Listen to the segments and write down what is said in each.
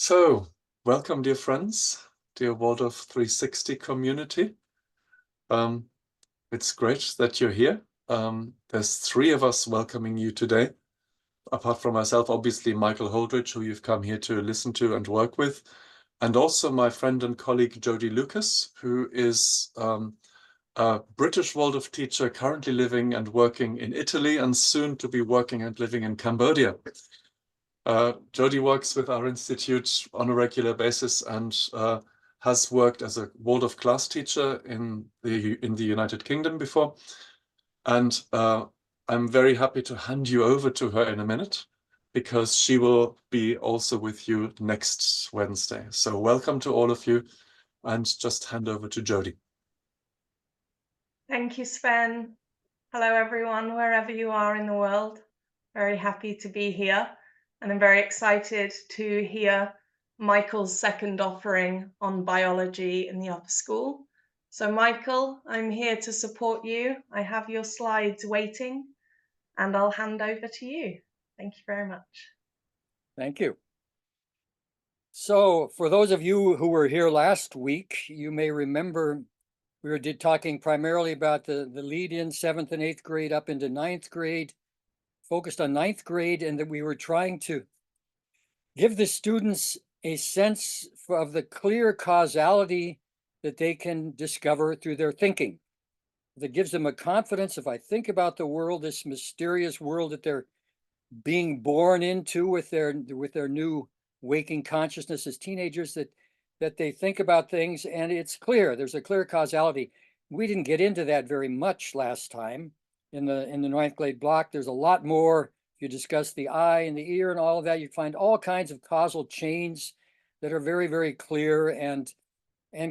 So, welcome, dear friends, dear Waldorf 360 community. Um, it's great that you're here. There's three of us welcoming you today. Apart from myself, obviously, Michael Holdrege, who you've come here to listen to and work with, and also my friend and colleague Jody Lucas, who is a British Waldorf teacher currently living and working in Italy and soon to be working and living in Cambodia. Jody works with our institute on a regular basis and has worked as a Waldorf class teacher in the United Kingdom before. And I'm very happy to hand you over to her in a minute because she will be also with you next Wednesday. So welcome to all of you, and just hand over to Jody. Thank you, Sven. Hello, everyone, wherever you are in the world. Very happy to be here, and I'm very excited to hear Michael's second offering on biology in the upper school. So, Michael, I'm here to support you. I have your slides waiting, and I'll hand over to you. Thank you very much. Thank you. So for those of you who were here last week, you may remember we were talking primarily about the lead in 7th and 8th grade up into 9th grade, focused on 9th grade, and that we were trying to give the students a sense of the clear causality that they can discover through their thinking. That gives them a confidence. If I think about the world, this mysterious world that they're being born into with their new waking consciousness as teenagers, that they think about things and it's clear. There's a clear causality. We didn't get into that very much last time in the 9th grade block. There's a lot more. If you discuss the eye and the ear and all of that, you find all kinds of causal chains that are very, very clear and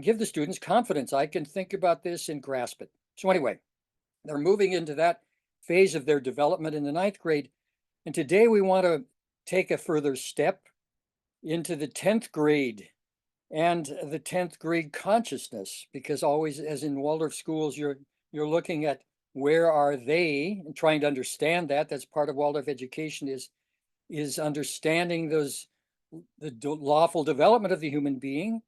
give the students confidence. I can think about this and grasp it. So anyway, they're moving into that phase of their development in the 9th grade. And today we want to take a further step into the 10th grade and the 10th grade consciousness, because always, as in Waldorf schools, you're looking at where are they and trying to understand that. That's part of Waldorf education is understanding the lawful development of the human being.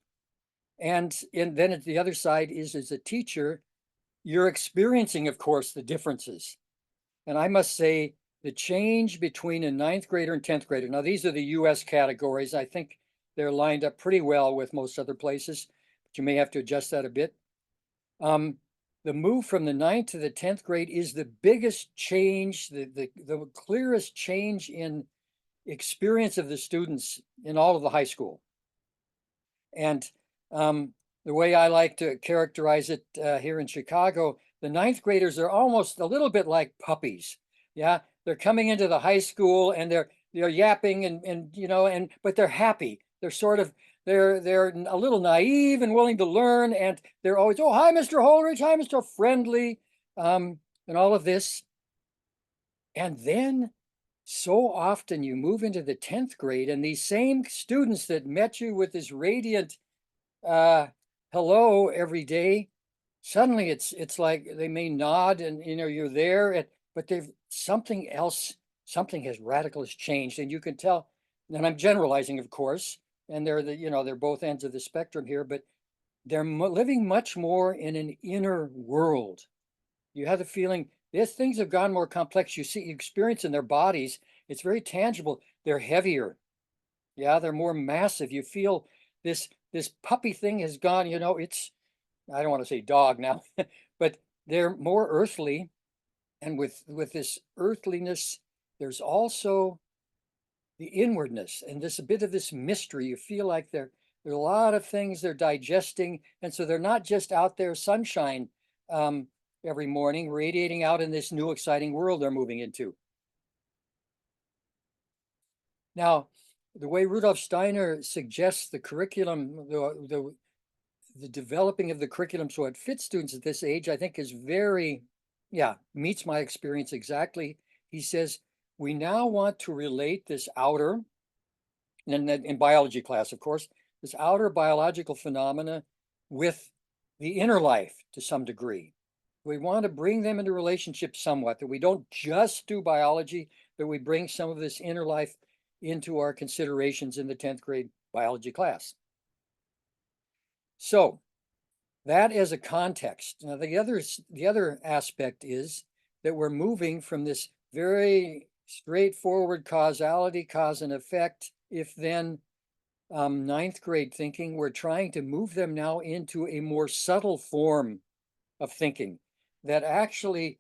And then at the other side is, as a teacher, you're experiencing, of course, the differences. And I must say, the change between a 9th grader and 10th grader. Now, these are the US categories. I think they're lined up pretty well with most other places, but you may have to adjust that a bit. The move from the 9th to the 10th grade is the biggest change, the clearest change in experience of the students in all of the high school. And the way I like to characterize it here in Chicago, the 9th graders are almost a little bit like puppies. Yeah, they're coming into the high school and they're yapping and but they're happy. They're sort of they're a little naive and willing to learn, and they're always, oh, hi, Mr. Holdrege, hi, Mr. Friendly, and all of this. And then so often you move into the 10th grade, and these same students that met you with this radiant hello every day, suddenly it's like they may nod and you're there, but they've something else, something has changed, and you can tell. And I'm generalizing, of course, and they're both ends of the spectrum here, but they're living much more in an inner world. You have the feeling things have gone more complex. You experience in their bodies, it's very tangible. They're heavier. Yeah, they're more massive. You feel this puppy thing has gone, it's, I don't want to say dog now, but they're more earthly. And with this earthliness, there's also the inwardness and a bit of this mystery. You feel like there are a lot of things they're digesting. And so they're not just out there sunshine every morning, radiating out in this new exciting world they're moving into. Now, the way Rudolf Steiner suggests the curriculum, the developing of the curriculum so it fits students at this age, I think is meets my experience exactly. He says, we now want to relate this outer, and in biology class, of course, this outer biological phenomena with the inner life to some degree. We want to bring them into relationship somewhat, that we don't just do biology, but we bring some of this inner life into our considerations in the 10th grade biology class. So that as a context. Now, the other aspect is that we're moving from this very straightforward causality, cause and effect, if then ninth grade thinking. We're trying to move them now into a more subtle form of thinking that actually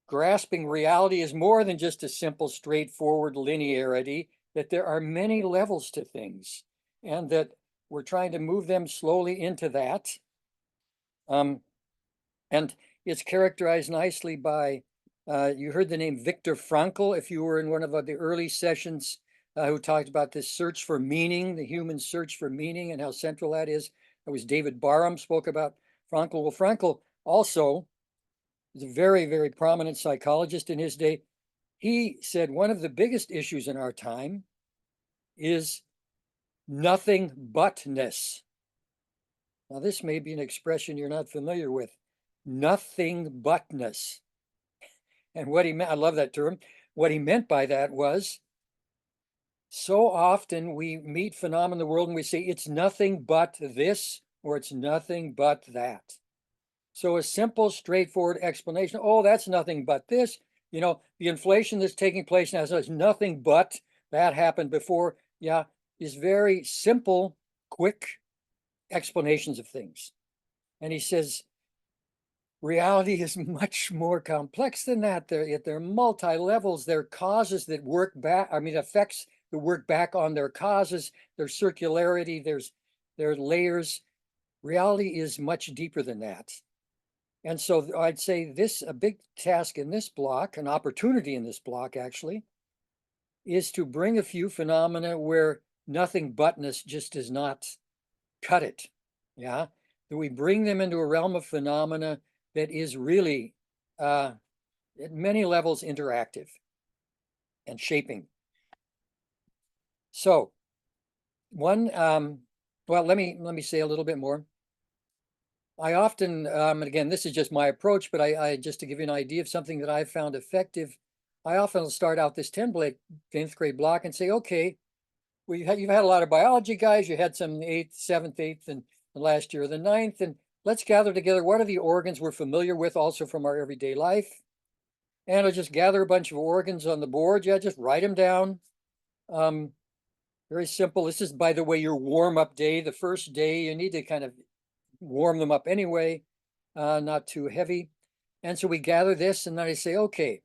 grasping reality is more than just a simple, straightforward linearity, that there are many levels to things, and that we're trying to move them slowly into that. And it's characterized nicely by, you heard the name Viktor Frankl, if you were in one of the early sessions, who talked about this search for meaning, the human search for meaning, and how central that is. It was David Barham spoke about Frankl. Well, Frankl also was a very, very prominent psychologist in his day. He said one of the biggest issues in our time is nothing butness. Now, this may be an expression you're not familiar with. Nothing butness. And what he meant, I love that term. What he meant by that was, so often we meet phenomena in the world and we say it's nothing but this, or it's nothing but that. So a simple, straightforward explanation, oh, that's nothing but this. You know, the inflation that's taking place now is nothing but that happened before. Yeah, is very simple, quick explanations of things. And he says, reality is much more complex than that. They're multi-levels. There are causes that work back, effects that work back on their causes. There's circularity, there are layers. Reality is much deeper than that. And so I'd say a big task in this block, an opportunity in this block actually, is to bring a few phenomena where nothing butness just does not cut it. Yeah, that we bring them into a realm of phenomena that is really at many levels interactive and shaping. So one, well, let me say a little bit more. I often, and again, this is just my approach, but I just to give you an idea of something that I've found effective, I often start out this 10th grade block and say, okay, well, you've had a lot of biology guys, you had some 8th, 7th, 8th, and the last year of the 9th, and let's gather together what are the organs we're familiar with also from our everyday life. And I'll just gather a bunch of organs on the board. Yeah, just write them down. Very simple. This is, by the way, your warm-up day. The first day, you need to kind of warm them up anyway, not too heavy. And so we gather this, and then I say, okay,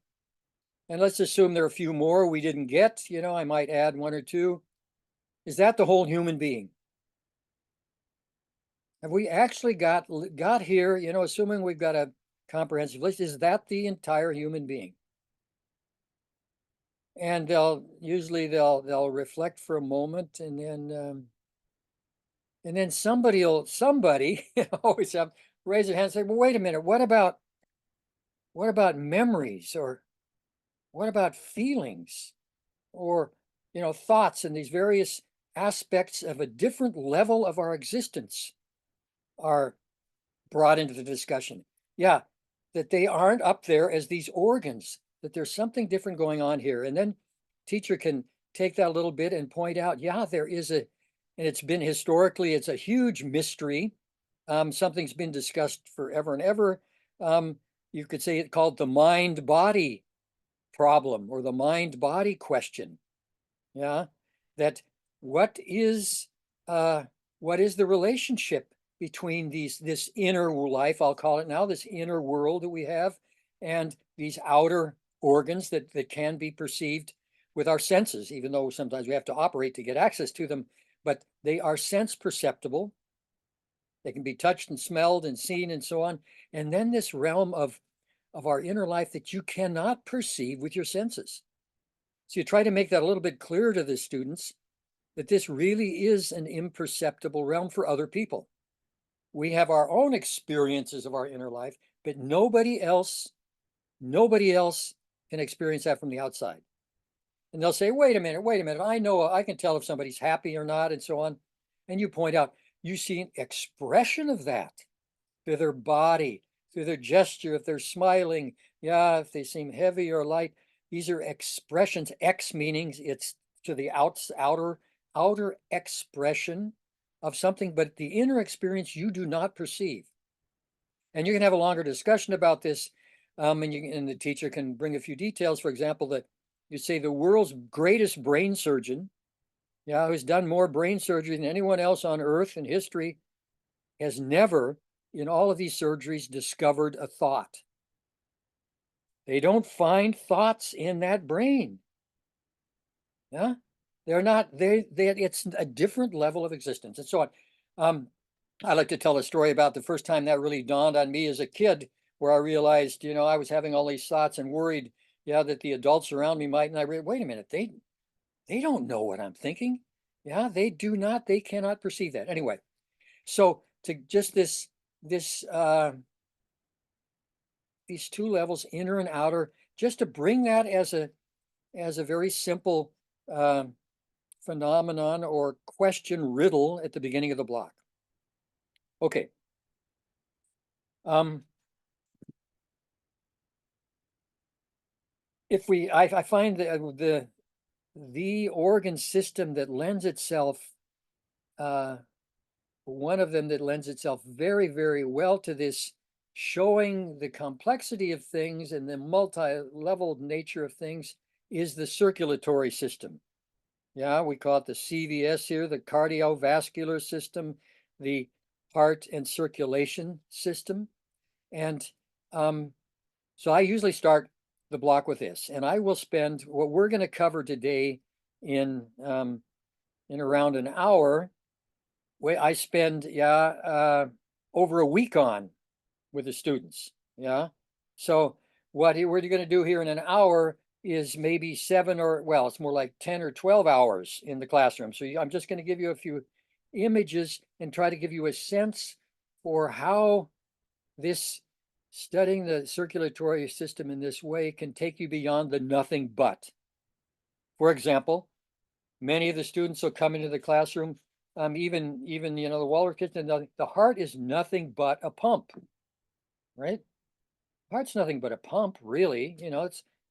and let's assume there are a few more we didn't get. You know, I might add one or two. Is that the whole human being? Have we actually got here, you know, assuming we've got a comprehensive list, is that the entire human being? And they'll reflect for a moment, and then somebody always have raise their hand and say, well, wait a minute, what about memories, or what about feelings, or, you know, thoughts, and these various aspects of a different level of our existence are brought into the discussion. Yeah, that they aren't up there as these organs, that there's something different going on here. And then teacher can take that a little bit and point out, yeah, there is and it's been historically, it's a huge mystery. Something's been discussed forever and ever. You could say it called the mind-body problem, or the mind-body question. Yeah, that what is the relationship between this inner life, I'll call it now, this inner world that we have, and these outer organs that can be perceived with our senses, even though sometimes we have to operate to get access to them, but they are sense perceptible. They can be touched and smelled and seen and so on. And then this realm of our inner life that you cannot perceive with your senses. So you try to make that a little bit clearer to the students, that this really is an imperceptible realm for other people. We have our own experiences of our inner life, but nobody else can experience that from the outside. And they'll say, wait a minute, I know, I can tell if somebody's happy or not, and so on. And you point out, you see an expression of that through their body, through their gesture, if they're smiling, yeah, if they seem heavy or light. These are expressions, X meaning it's to the outer outer expression of something, but the inner experience you do not perceive. And you can have a longer discussion about this, and the teacher can bring a few details. For example, that you say the world's greatest brain surgeon, yeah, who's done more brain surgery than anyone else on earth in history, has never, in all of these surgeries, discovered a thought. They don't find thoughts in that brain. Yeah, they're not, it's a different level of existence and so on. I like to tell a story about the first time that really dawned on me as a kid, where I realized, I was having all these thoughts and worried, yeah, that the adults around me might, and I read, wait a minute, they don't know what I'm thinking. Yeah, they do not, they cannot perceive that. Anyway, so to just these two levels, inner and outer, just to bring that as a very simple phenomenon or question riddle at the beginning of the block. Okay. I find that the organ system that lends itself, one of them that lends itself very, very well to this, showing the complexity of things and the multi-level nature of things, is the circulatory system. Yeah, we call it the CVS here, the cardiovascular system, the heart and circulation system. And so I usually start the block with this, and I will spend what we're going to cover today in around an hour. I spend over a week on with the students. Yeah, so what we're going to do here in an hour is maybe 7 or, well, it's more like 10 or 12 hours in the classroom. So I'm just going to give you a few images and try to give you a sense for how this studying the circulatory system in this way can take you beyond the nothing but. For example, many of the students will come into the classroom, even the Waldorf kids, the heart is nothing but a pump, right? Heart's nothing but a pump, really.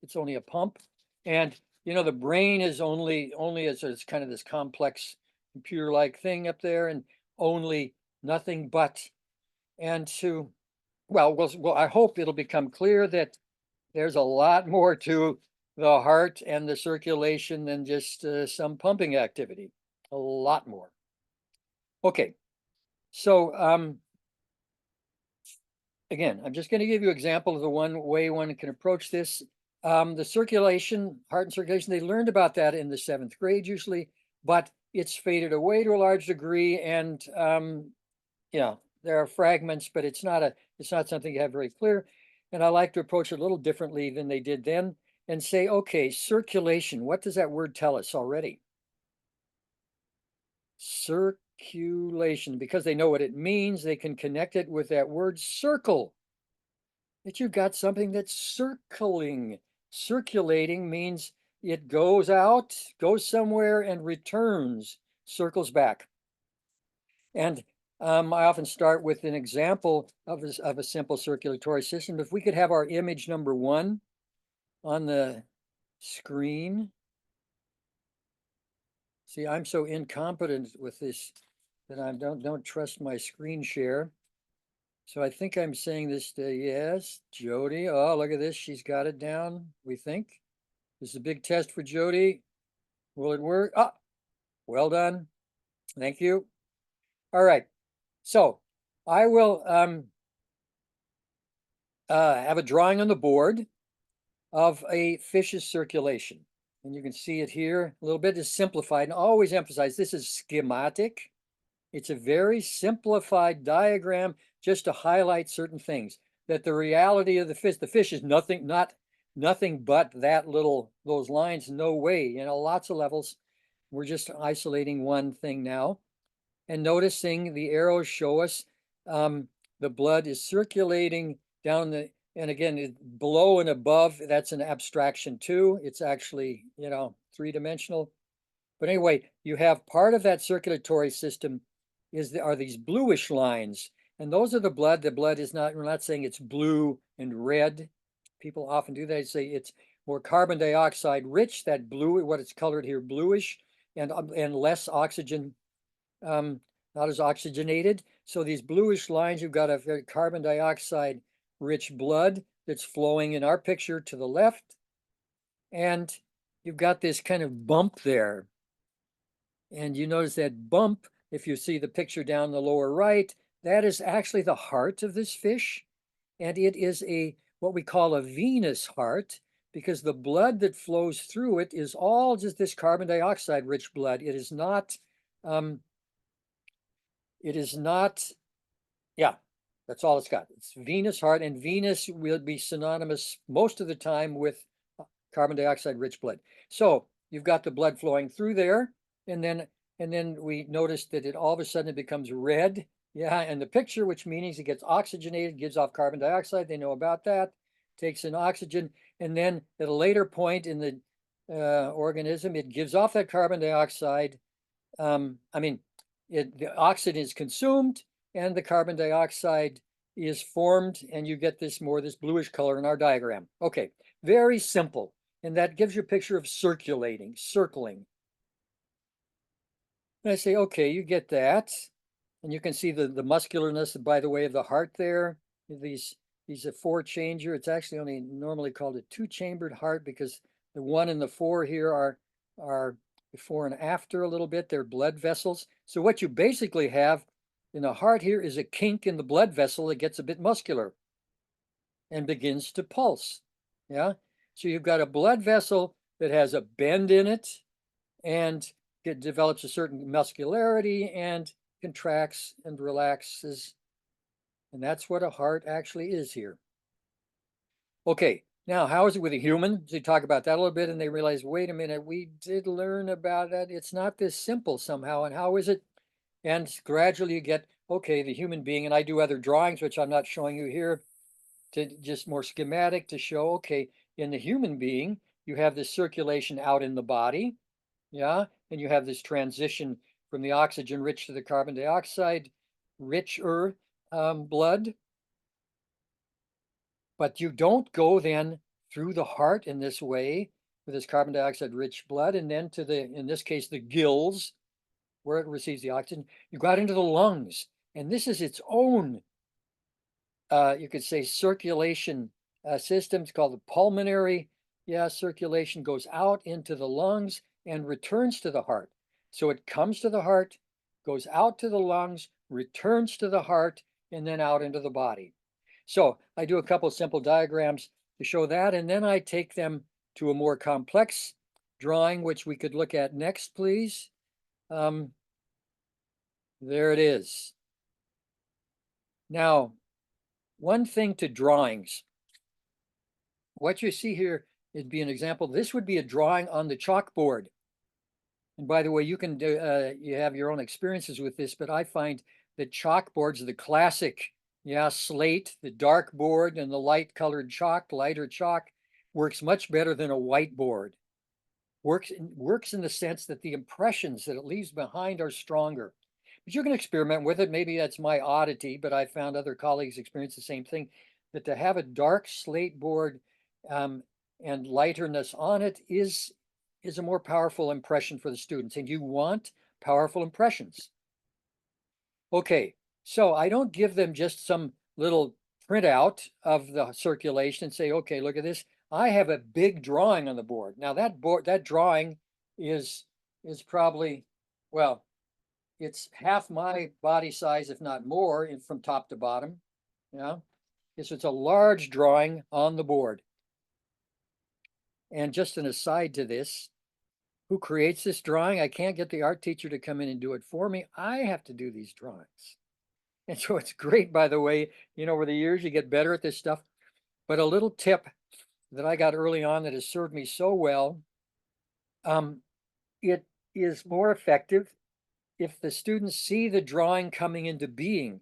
It's only a pump, and the brain is only it's kind of this complex computer-like thing up there, and only nothing but. And to well, I hope it'll become clear that there's a lot more to the heart and the circulation than just some pumping activity. A lot more. Okay, so again, I'm just going to give you an example of the one way one can approach this. The circulation, heart and circulation, they learned about that in the 7th grade usually, but it's faded away to a large degree, and there are fragments, but it's not something you have very clear. And I like to approach it a little differently than they did then and say, okay, circulation, what does that word tell us already? Circulation, because they know what it means, they can connect it with that word circle. That you've got something that's circling. Circulating means it goes out, goes somewhere, and returns, circles back. And I often start with an example of a simple circulatory system. If we could have our image number 1 on the screen. See, I'm so incompetent with this that I don't trust my screen share. So I think I'm saying this to, yes, Jody. Oh, look at this. She's got it down, we think. This is a big test for Jody. Will it work? Ah, well done. Thank you. All right. So I will have a drawing on the board of a fish's circulation. And you can see it here a little bit. Is simplified, and always emphasize this is schematic. It's a very simplified diagram just to highlight certain things. That the reality of the fish is nothing but those lines, no way, lots of levels. We're just isolating one thing now. And noticing the arrows show us the blood is circulating down and again, below and above, that's an abstraction too. It's actually, 3-dimensional. But anyway, you have part of that circulatory system are these bluish lines. And those are the blood. The blood is not, we're not saying it's blue and red. People often do that. They say it's more carbon dioxide rich, that blue, what it's colored here, bluish. and less oxygen, not as oxygenated. So these bluish lines, you've got a very carbon dioxide rich blood that's flowing in our picture to the left. And you've got this kind of bump there. And you notice that bump, if you see the picture down the lower right, that is actually the heart of this fish. And it is what we call a venous heart, because the blood that flows through it is all just this carbon dioxide rich blood. It is not, yeah, that's all it's got. It's venous heart, and venous will be synonymous most of the time with carbon dioxide rich blood. So you've got the blood flowing through there, and then we notice that it all of a sudden it becomes red. Yeah, and the picture, which means it gets oxygenated, gives off carbon dioxide. They know about that, takes in oxygen, and then at a later point in the organism, it gives off that carbon dioxide. The oxygen is consumed and the carbon dioxide is formed, and you get this bluish color in our diagram. Okay, very simple. And that gives you a picture of circulating, circling. And I say, okay, you get that. And you can see the muscularness, by the way, of the heart there. These are four changer. It's actually only normally called a two-chambered heart, because the 1 and the 4 here are before and after a little bit. They're blood vessels. So what you basically have in the heart here is a kink in the blood vessel that gets a bit muscular and begins to pulse. Yeah. So you've got a blood vessel that has a bend in it, and it develops a certain muscularity and contracts and relaxes. And that's what a heart actually is here. Okay, now how is it with a human? So you talk about that a little bit, and they realize, wait a minute, we did learn about that. It's not this simple somehow. And how is it? And gradually you get, okay, the human being, and I do other drawings, which I'm not showing you here, to just more schematic to show, okay, in the human being, you have this circulation out in the body. Yeah, and you have this transition from the oxygen rich to the carbon dioxide richer blood. But you don't go then through the heart in this way with this carbon dioxide rich blood, and then to in this case, the gills, where it receives the oxygen. You got into the lungs, and this is its own, you could say, circulation system. It's called the pulmonary. Yeah, circulation goes out into the lungs and returns to the heart. So it comes to the heart, goes out to the lungs, returns to the heart, and then out into the body. So I do a couple simple diagrams to show that, and then I take them to a more complex drawing, which we could look at next, please. There it is. Now, one thing to drawings. What you see here would be an example. This would be a drawing on the chalkboard. And by the way, you can do, you have your own experiences with this, but I find that chalkboards are the classic, yeah, slate, the dark board and the light colored chalk, lighter chalk, works much better than a whiteboard. Works in the sense that the impressions that it leaves behind are stronger. But you can experiment with it. Maybe that's my oddity, but I found other colleagues experience the same thing, that to have a dark slate board and lighterness on it is a more powerful impression for the students, and you want powerful impressions. Okay, so I don't give them just some little printout of the circulation and say, okay, look at this. I have a big drawing on the board. Now that drawing is probably, well, it's half my body size, if not more, from top to bottom. Yeah, so it's a large drawing on the board. And just an aside to this, who creates this drawing? I can't get the art teacher to come in and do it for me. I have to do these drawings. And so it's great, by the way, over the years, you get better at this stuff. But a little tip that I got early on that has served me so well, it is more effective if the students see the drawing coming into being,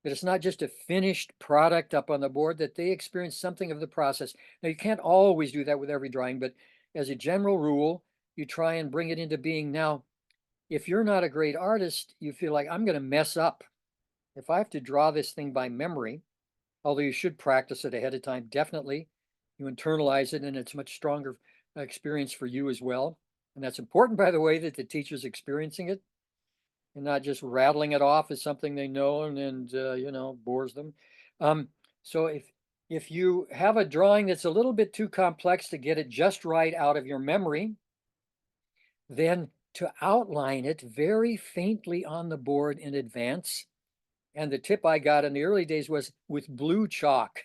that it's not just a finished product up on the board, that they experience something of the process. Now, you can't always do that with every drawing, but as a general rule, you try and bring it into being. Now, if you're not a great artist, you feel like, I'm going to mess up. If I have to draw this thing by memory, although you should practice it ahead of time, definitely. You internalize it, and it's a much stronger experience for you as well. And that's important, by the way, that the teacher's experiencing it and not just rattling it off as something they know and you know, bores them. So if you have a drawing that's a little bit too complex to get it just right out of your memory, then to outline it very faintly on the board in advance. And the tip I got in the early days was with blue chalk,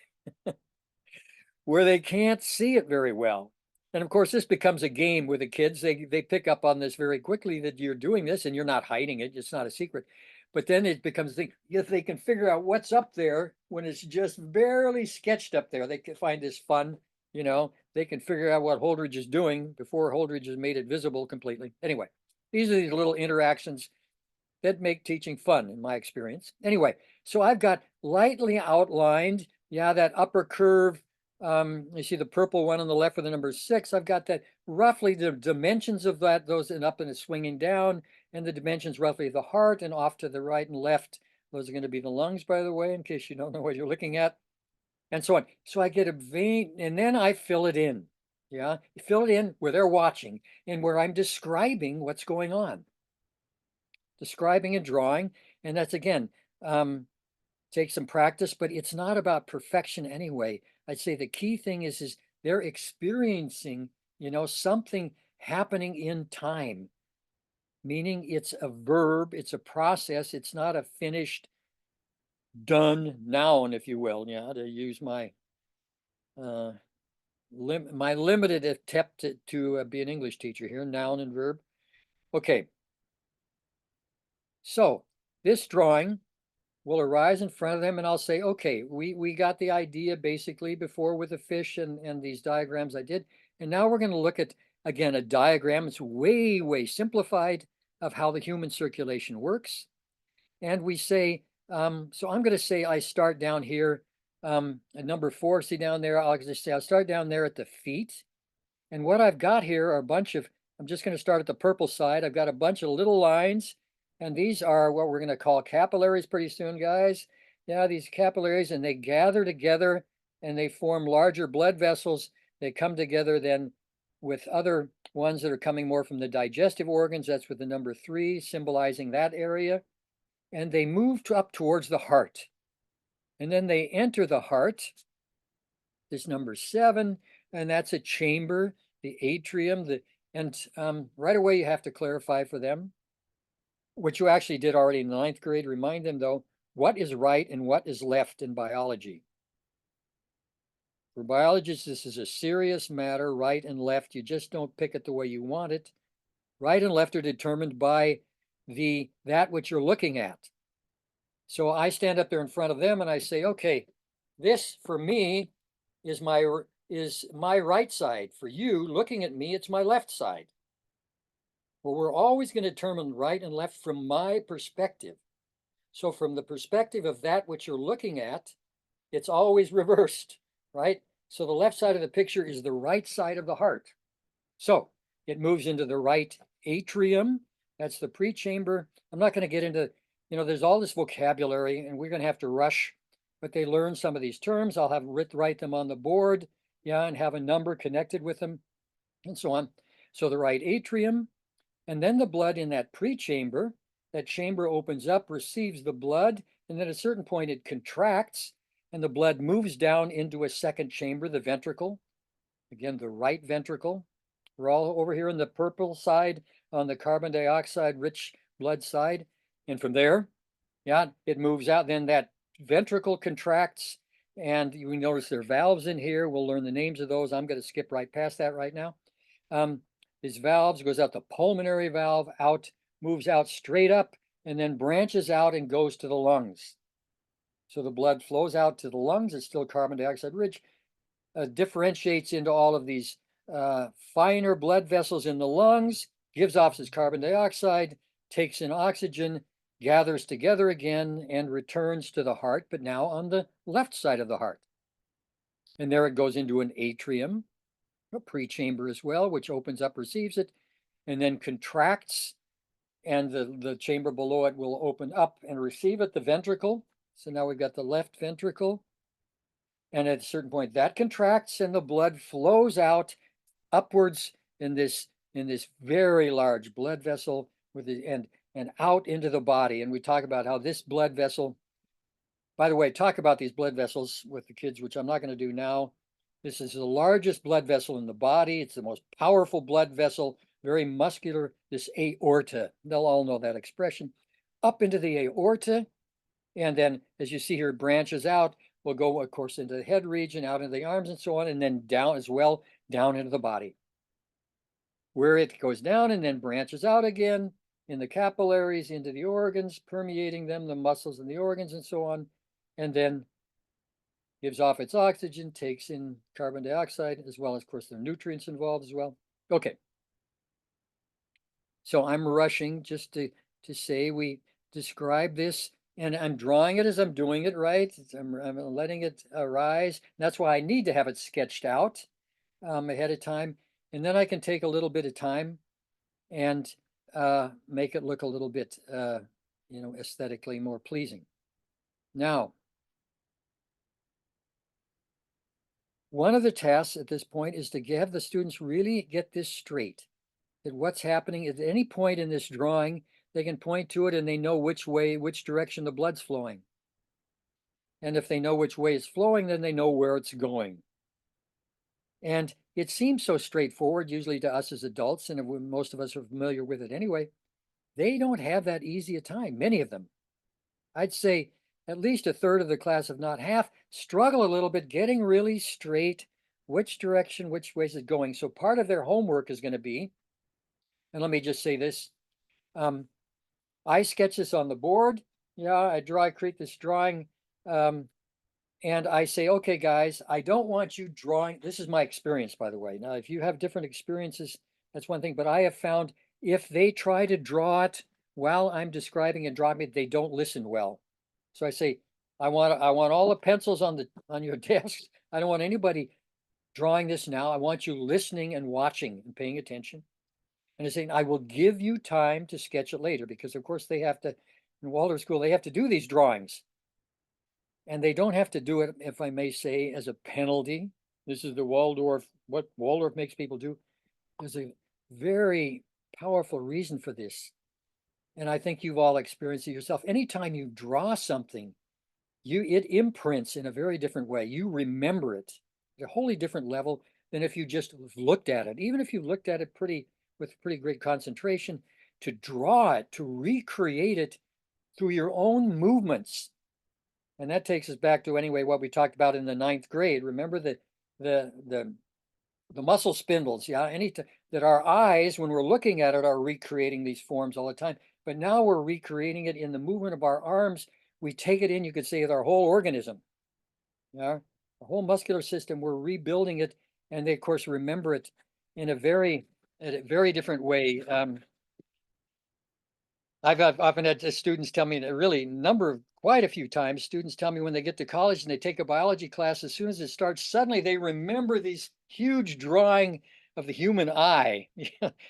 where they can't see it very well. And of course, this becomes a game with the kids. They pick up on this very quickly that you're doing this and you're not hiding it. It's not a secret. But then it becomes the if they can figure out what's up there when it's just barely sketched up there, they can find this fun. You know, they can figure out what Holdrege is doing before Holdrege has made it visible completely. Anyway, these are these little interactions that make teaching fun in my experience. Anyway, so I've got lightly outlined, yeah, that upper curve. You see the purple one on the left with the number 6. I've got that roughly the dimensions of that, those and up and it's swinging down, and the dimensions roughly of the heart, and off to the right and left. Those are going to be the lungs, by the way, in case you don't know what you're looking at, and so on. So I get a vein, and then I fill it in. Yeah, fill it in where they're watching and where I'm describing what's going on. Describing and drawing, and that's again, take some practice, but it's not about perfection anyway. I'd say the key thing is they're experiencing, you know, something happening in time, meaning it's a verb, it's a process, it's not a finished, done noun, if you will. Yeah, to use my my limited attempt to be an English teacher here, noun and verb. Okay, so this drawing will arise in front of them, and I'll say, okay, we got the idea basically before with the fish and these diagrams I did. And now we're going to look at, again, a diagram. It's way, way simplified of how the human circulation works. And we say, so I'm going to say I start down here at number 4, see down there, I'll just say I'll start down there at the feet. And what I've got here are a bunch of, I'm just going to start at the purple side. I've got a bunch of little lines, and these are what we're going to call capillaries pretty soon, guys. Yeah, these capillaries, and they gather together and they form larger blood vessels. They come together then with other ones that are coming more from the digestive organs. That's with the number 3, symbolizing that area. And they move up towards the heart. And then they enter the heart, this number 7, and that's a chamber, the atrium, and right away you have to clarify for them, which you actually did already in the 9th grade. Remind them though, what is right and what is left in biology. For biologists, this is a serious matter, right and left. You just don't pick it the way you want it. Right and left are determined by that which you're looking at. So I stand up there in front of them and I say, okay, this for me is my right side. For you looking at me, it's my left side. Well, we're always going to determine right and left from my perspective. So from the perspective of that which you're looking at, it's always reversed, right? So the left side of the picture is the right side of the heart. So it moves into the right atrium. That's the prechamber. I'm not going to get into, you know, there's all this vocabulary and we're going to have to rush, but they learn some of these terms. I'll have write them on the board, yeah, and have a number connected with them and so on. So the right atrium, and then the blood in that prechamber, that chamber opens up, receives the blood, and then at a certain point it contracts and the blood moves down into a second chamber, the ventricle. Again, the right ventricle. We're all over here on the purple side, on the carbon dioxide rich blood side. And from there, yeah, it moves out. Then that ventricle contracts, and you notice there are valves in here. We'll learn the names of those. I'm going to skip right past that right now. These valves goes out the pulmonary valve, out, moves out straight up, and then branches out and goes to the lungs. So the blood flows out to the lungs. It's still carbon dioxide rich, differentiates into all of these finer blood vessels in the lungs, gives off its carbon dioxide, takes in oxygen, gathers together again, and returns to the heart, but now on the left side of the heart. And there it goes into an atrium, a prechamber as well, which opens up, receives it, and then contracts, and the chamber below it will open up and receive it, the ventricle. So now we've got the left ventricle. And at a certain point that contracts and the blood flows out upwards in this in this very large blood vessel with the and out into the body. And we talk about how this blood vessel, by the way, talk about these blood vessels with the kids, which I'm not going to do now. This is the largest blood vessel in the body. It's the most powerful blood vessel, very muscular, this aorta. They'll all know that expression. Up into the aorta, and then as you see here, it branches out. We'll go, of course, into the head region, out into the arms and so on, and then down as well, down into the body, where it goes down and then branches out again in the capillaries, into the organs, permeating them, the muscles and the organs and so on, and then gives off its oxygen, takes in carbon dioxide, as well as, of course, the nutrients involved as well. Okay. So I'm rushing just to say we describe this, and I'm drawing it as I'm doing it, right? I'm letting it arise. That's why I need to have it sketched out ahead of time. And then I can take a little bit of time and make it look a little bit, aesthetically more pleasing. Now, one of the tasks at this point is to have the students really get this straight, that what's happening at any point in this drawing, they can point to it and they know which direction the blood's flowing. And if they know which way it's flowing, then they know where it's going. And it seems so straightforward, usually to us as adults, and most of us are familiar with it anyway. They don't have that easy a time, many of them. I'd say at least a third of the class, if not half, struggle a little bit getting really straight which direction, which way is it going. So part of their homework is going to be, and let me just say this, I sketch this on the board. Yeah, I create this drawing, and I say, okay, guys, I don't want you drawing. This is my experience, by the way. Now, if you have different experiences, that's one thing, but I have found if they try to draw it while I'm describing and drawing it, they don't listen well. So I say, I want all the pencils on your desks. I don't want anybody drawing this now. I want you listening and watching and paying attention. And I'm saying, I will give you time to sketch it later, because of course they have to, in Waldorf school, they have to do these drawings. And they don't have to do it, if I may say, as a penalty. This is the Waldorf, what Waldorf makes people do. There's a very powerful reason for this. And I think you've all experienced it yourself. Anytime you draw something, it imprints in a very different way. You remember it at a wholly different level than if you just looked at it. Even if you looked at it with pretty great concentration, to draw it, to recreate it through your own movements. And that takes us back to, anyway, what we talked about in the 9th grade. Remember the muscle spindles, yeah, that our eyes, when we're looking at it, are recreating these forms all the time. But now we're recreating it in the movement of our arms. We take it in, you could say, with our whole organism. Yeah, the whole muscular system, we're rebuilding it, and they, of course, remember it in a very different way. I've often had students tell me, quite a few times, students tell me when they get to college and they take a biology class, as soon as it starts, suddenly they remember these huge drawing of the human eye.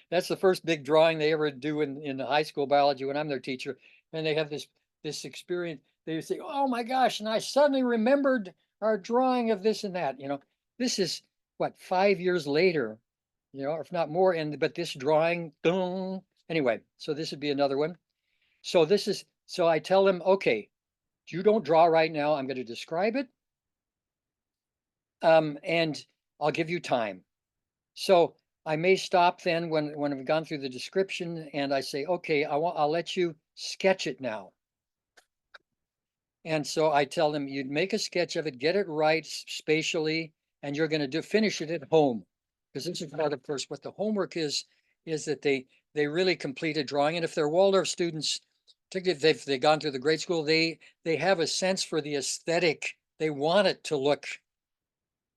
That's the first big drawing they ever do in high school biology when I'm their teacher. And they have this experience. They say, oh my gosh, and I suddenly remembered our drawing of this and that. This is what, 5 years later, or if not more, but this drawing, anyway, so this would be another one. So I tell them, okay, you don't draw right now. I'm going to describe it. And I'll give you time. So I may stop then when I've gone through the description, and I say, okay, I'll let you sketch it now. And so I tell them, you'd make a sketch of it, get it right spatially, and you're going to finish it at home. Because this is part of, course, what the homework is that they really complete a drawing. And if they're Waldorf students, particularly if they've gone through the grade school, they have a sense for the aesthetic. They want it to look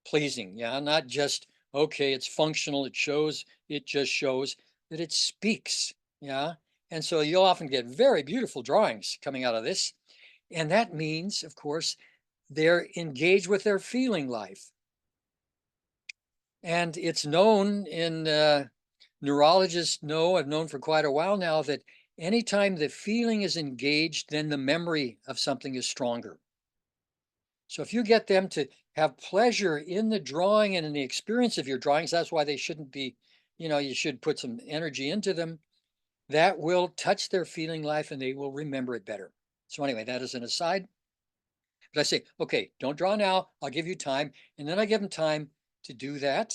pleasing, yeah, not just, okay, it's functional, it just shows that it speaks, yeah. And so you'll often get very beautiful drawings coming out of this. And that means, of course, they're engaged with their feeling life. And it's known neurologists have known for quite a while now, that anytime the feeling is engaged, then the memory of something is stronger. So if you get them to have pleasure in the drawing and in the experience of your drawings, that's why they shouldn't be, you should put some energy into them, that will touch their feeling life and they will remember it better. So anyway, that is an aside. But I say, okay, don't draw now. I'll give you time. And then I give them time to do that.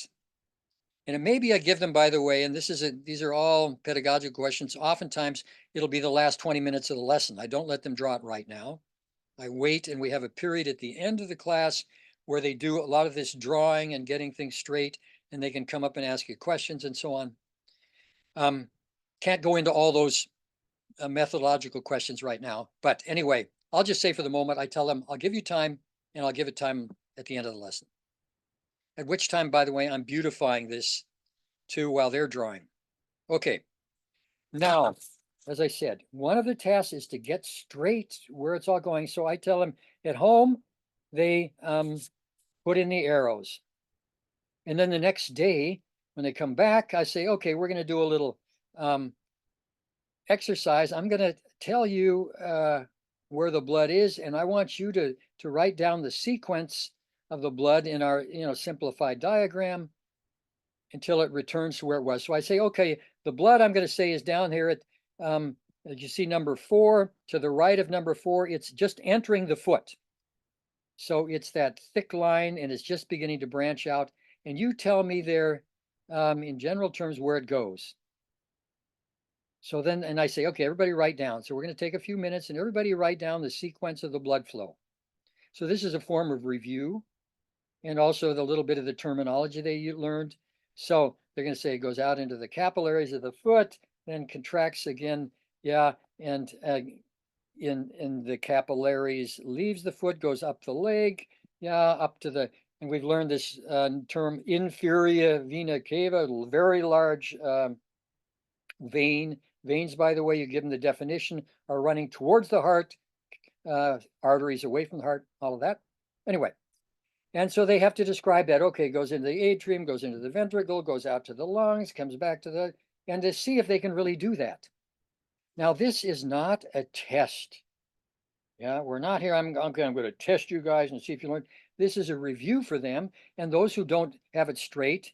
And it maybe I give them, by the way, and these are all pedagogical questions. Oftentimes it'll be the last 20 minutes of the lesson. I don't let them draw it right now. I wait, and we have a period at the end of the class where they do a lot of this drawing and getting things straight, and they can come up and ask you questions and so on. Can't go into all those methodological questions right now. But anyway, I'll just say for the moment, I tell them, I'll give you time, and I'll give it time at the end of the lesson. At which time, by the way, I'm beautifying this too while they're drawing. Okay. Now, as I said, one of the tasks is to get straight where it's all going. So I tell them at home, they put in the arrows. And then the next day, when they come back, I say, okay, we're going to do a little exercise. I'm going to tell you where the blood is, and I want you to write down the sequence of the blood in our simplified diagram until it returns to where it was. So I say, okay, the blood I'm going to say is down here at, as you see, number 4, to the right of number 4, it's just entering the foot. So it's that thick line and it's just beginning to branch out. And you tell me there, in general terms, where it goes. So then, and I say, okay, everybody write down. So we're going to take a few minutes and everybody write down the sequence of the blood flow. So this is a form of review and also the little bit of the terminology they learned. So they're going to say it goes out into the capillaries of the foot, then contracts again. Yeah. And in the capillaries leaves the foot, goes up the leg. Yeah. Up to the, and we've learned this term inferior vena cava, very large vein. Veins, by the way, you give them the definition, are running towards the heart, arteries away from the heart, all of that. Anyway, and so they have to describe that. Okay, goes into the atrium, goes into the ventricle, goes out to the lungs, comes back to the, and to see if they can really do that. Now, this is not a test. Yeah, we're not here. I'm going to test you guys and see if you learn. This is a review for them. And those who don't have it straight,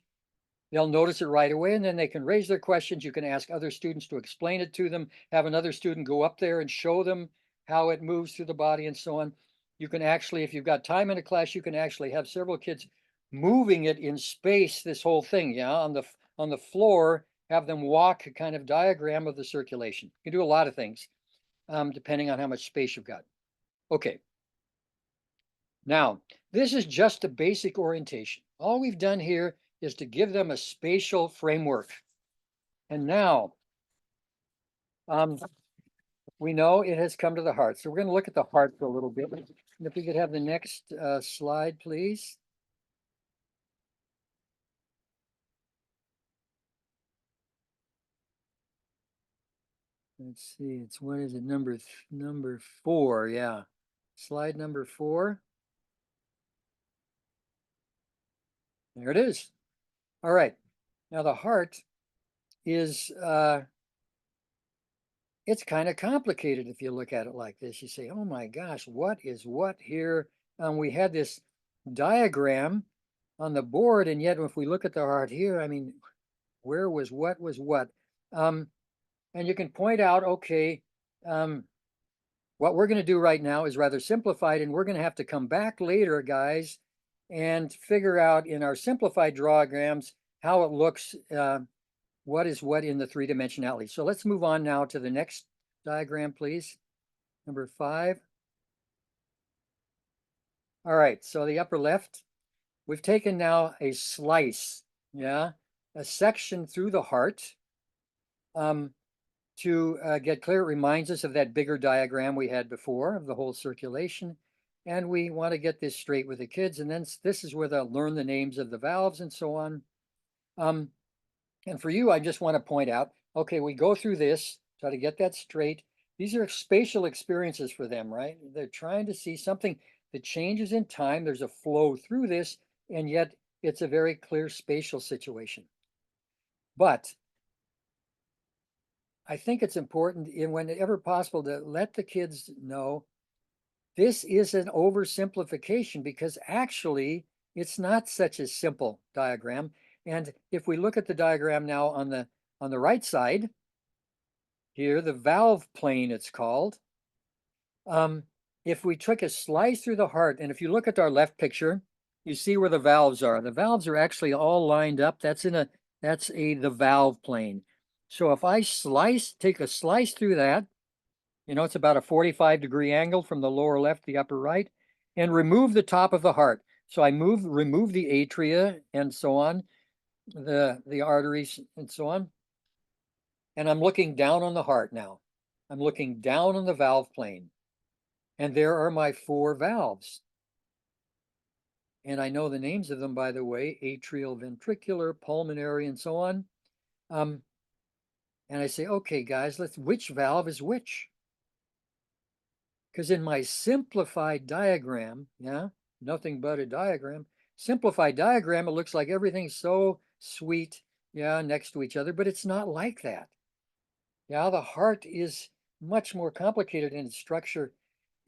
they'll notice it right away, and then they can raise their questions. You can ask other students to explain it to them, have another student go up there and show them how it moves through the body and so on. You can actually, if you've got time in a class, you can actually have several kids moving it in space, this whole thing, yeah, on the floor, have them walk a kind of diagram of the circulation. You can do a lot of things, depending on how much space you've got. Okay. Now, this is just a basic orientation. All we've done here is to give them a spatial framework. And now, we know it has come to the heart. So we're going to look at the heart for a little bit. And if we could have the next slide, please. Let's see, it's what is it, number 4, yeah. Slide number 4. There it is. All right. Now the heart is it's kind of complicated if you look at it like this. You say, oh my gosh, what is what here? We had this diagram on the board, and yet if we look at the heart here, I mean, where was what was what? And you can point out, okay, what we're going to do right now is rather simplified, and we're going to have to come back later, guys, and figure out in our simplified diagrams how it looks, what is what in the 3-dimensionality. So let's move on now to the next diagram, please. Number 5. All right, so the upper left, we've taken now a slice, yeah, a section through the heart. To get clear, it reminds us of that bigger diagram we had before of the whole circulation. And we want to get this straight with the kids. And then this is where they'll learn the names of the valves and so on. And for you, I just want to point out, okay, we go through this, try to get that straight. These are spatial experiences for them, right? They're trying to see something that changes in time. There's a flow through this, and yet it's a very clear spatial situation. But I think it's important, whenever possible, to let the kids know this is an oversimplification, because actually it's not such a simple diagram. And if we look at the diagram now on the right side, here, the valve plane it's called. If we took a slice through the heart, and if you look at our left picture, you see where the valves are. The valves are actually all lined up. That's the valve plane. So if I take a slice through that, it's about a 45-degree angle from the lower left to the upper right, and remove the top of the heart. So I remove the atria and so on, the arteries and so on. And I'm looking down on the heart now. I'm looking down on the valve plane. And there are my 4 valves. And I know the names of them, by the way: atrial, ventricular, pulmonary, and so on. And I say, okay, guys, which valve is which? Because in my simplified diagram, nothing but a diagram, simplified diagram, it looks like everything's so sweet, next to each other, but it's not like that. The heart is much more complicated in its structure.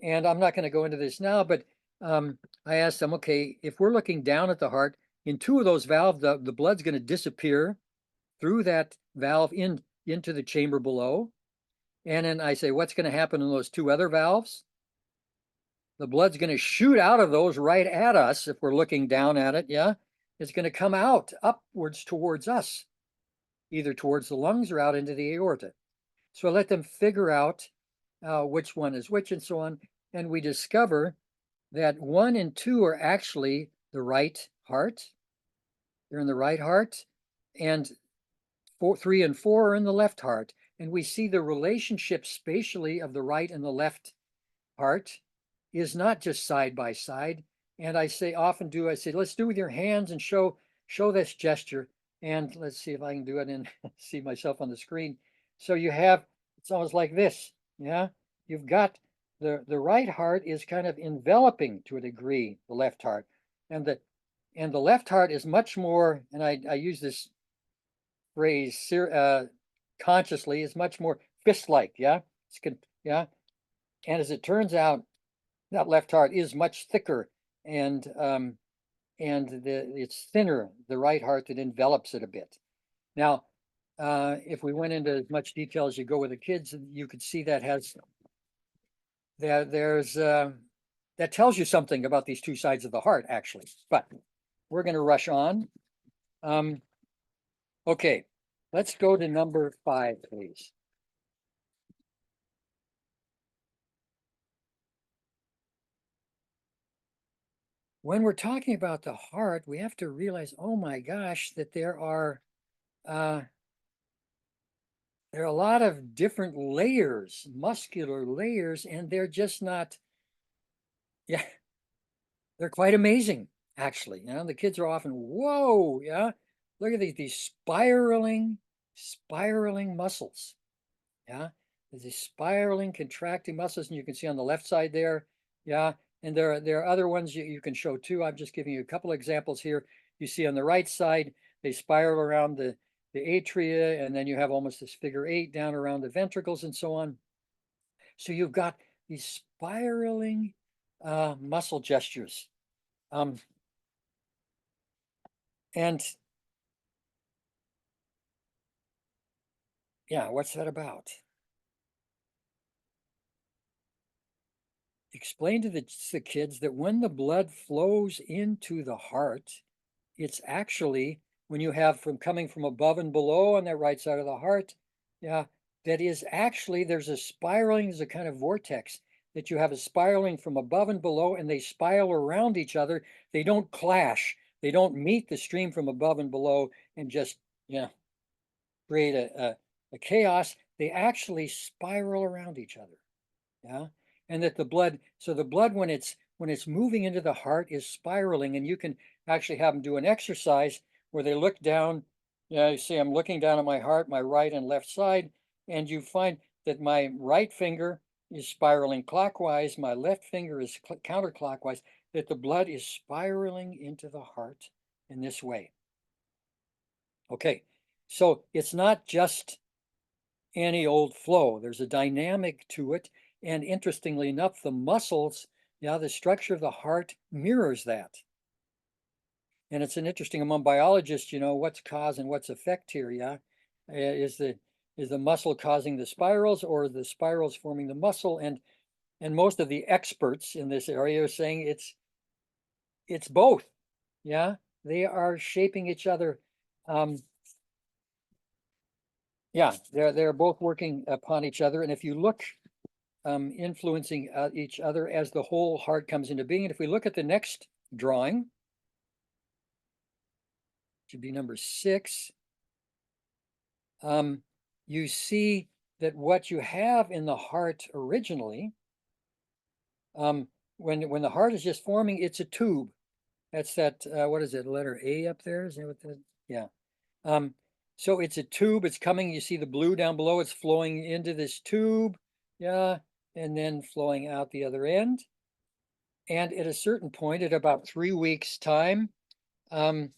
And I'm not going to go into this now, but I asked them, okay, if we're looking down at the heart, in 2 of those valves, the blood's going to disappear through that valve into the chamber below. And then I say, what's going to happen in those 2 other valves? The blood's going to shoot out of those right at us if we're looking down at it, It's going to come out upwards towards us, either towards the lungs or out into the aorta. So I let them figure out which one is which and so on. And we discover that 1 and 2 are actually the right heart. They're in the right heart. And 3 and 4 are in the left heart. And we see the relationship spatially of the right and the left heart is not just side by side. And I say, let's do with your hands and show this gesture. And let's see if I can do it and see myself on the screen. So it's almost like this. You've got the right heart is kind of enveloping to a degree the left heart, and the left heart is much more, and I use this phrase consciously, is much more fist-like, and as it turns out, that left heart is much thicker, and it's thinner, the right heart, that envelops it a bit. Now, if we went into as much detail as you go with the kids, you could see that that tells you something about these 2 sides of the heart, actually. But we're going to rush on. Okay, let's go to number 5, please. When we're talking about the heart, we have to realize, oh my gosh, that there are a lot of different layers, muscular layers, and they're just not, they're quite amazing, actually. The kids are often, whoa, look at these spiraling muscles. There's these spiraling, contracting muscles, and you can see on the left side there, and there are other ones you can show too. I'm just giving you a couple of examples here. You see on the right side, they spiral around the atria, and then you have almost this figure 8 down around the ventricles and so on. So you've got these spiraling muscle gestures. And what's that about? Explain to the kids that when the blood flows into the heart, it's actually, when you have coming from above and below on that right side of the heart, that is actually, there's a spiraling, there's a kind of vortex that you have a spiraling from above and below, and they spiral around each other. They don't clash. They don't meet the stream from above and below and just, create a chaos. They actually spiral around each other. And that the blood when it's moving into the heart is spiraling, and you can actually have them do an exercise where they look down. You see, I'm looking down at my heart, my right and left side, and you find that my right finger is spiraling clockwise, my left finger is counterclockwise, that the blood is spiraling into the heart in this way. Okay, so it's not just any old flow. There's a dynamic to it. And interestingly enough, the muscles, the structure of the heart mirrors that. And it's an interesting among biologists, you know, what's cause and what's effect here, yeah? Is the muscle causing the spirals, or the spirals forming the muscle? And most of the experts in this area are saying it's both, yeah? They are shaping each other. Yeah, they're both working upon each other. And if you look, influencing each other as the whole heart comes into being. And if we look at the next drawing, should be number 6, you see that what you have in the heart originally, when the heart is just forming, it's a tube. That's that, what is it, letter A up there? Is that what that, yeah. So it's a tube, it's coming, you see the blue down below, it's flowing into this tube, yeah, and then flowing out the other end. And at a certain point, at about 3 weeks time, the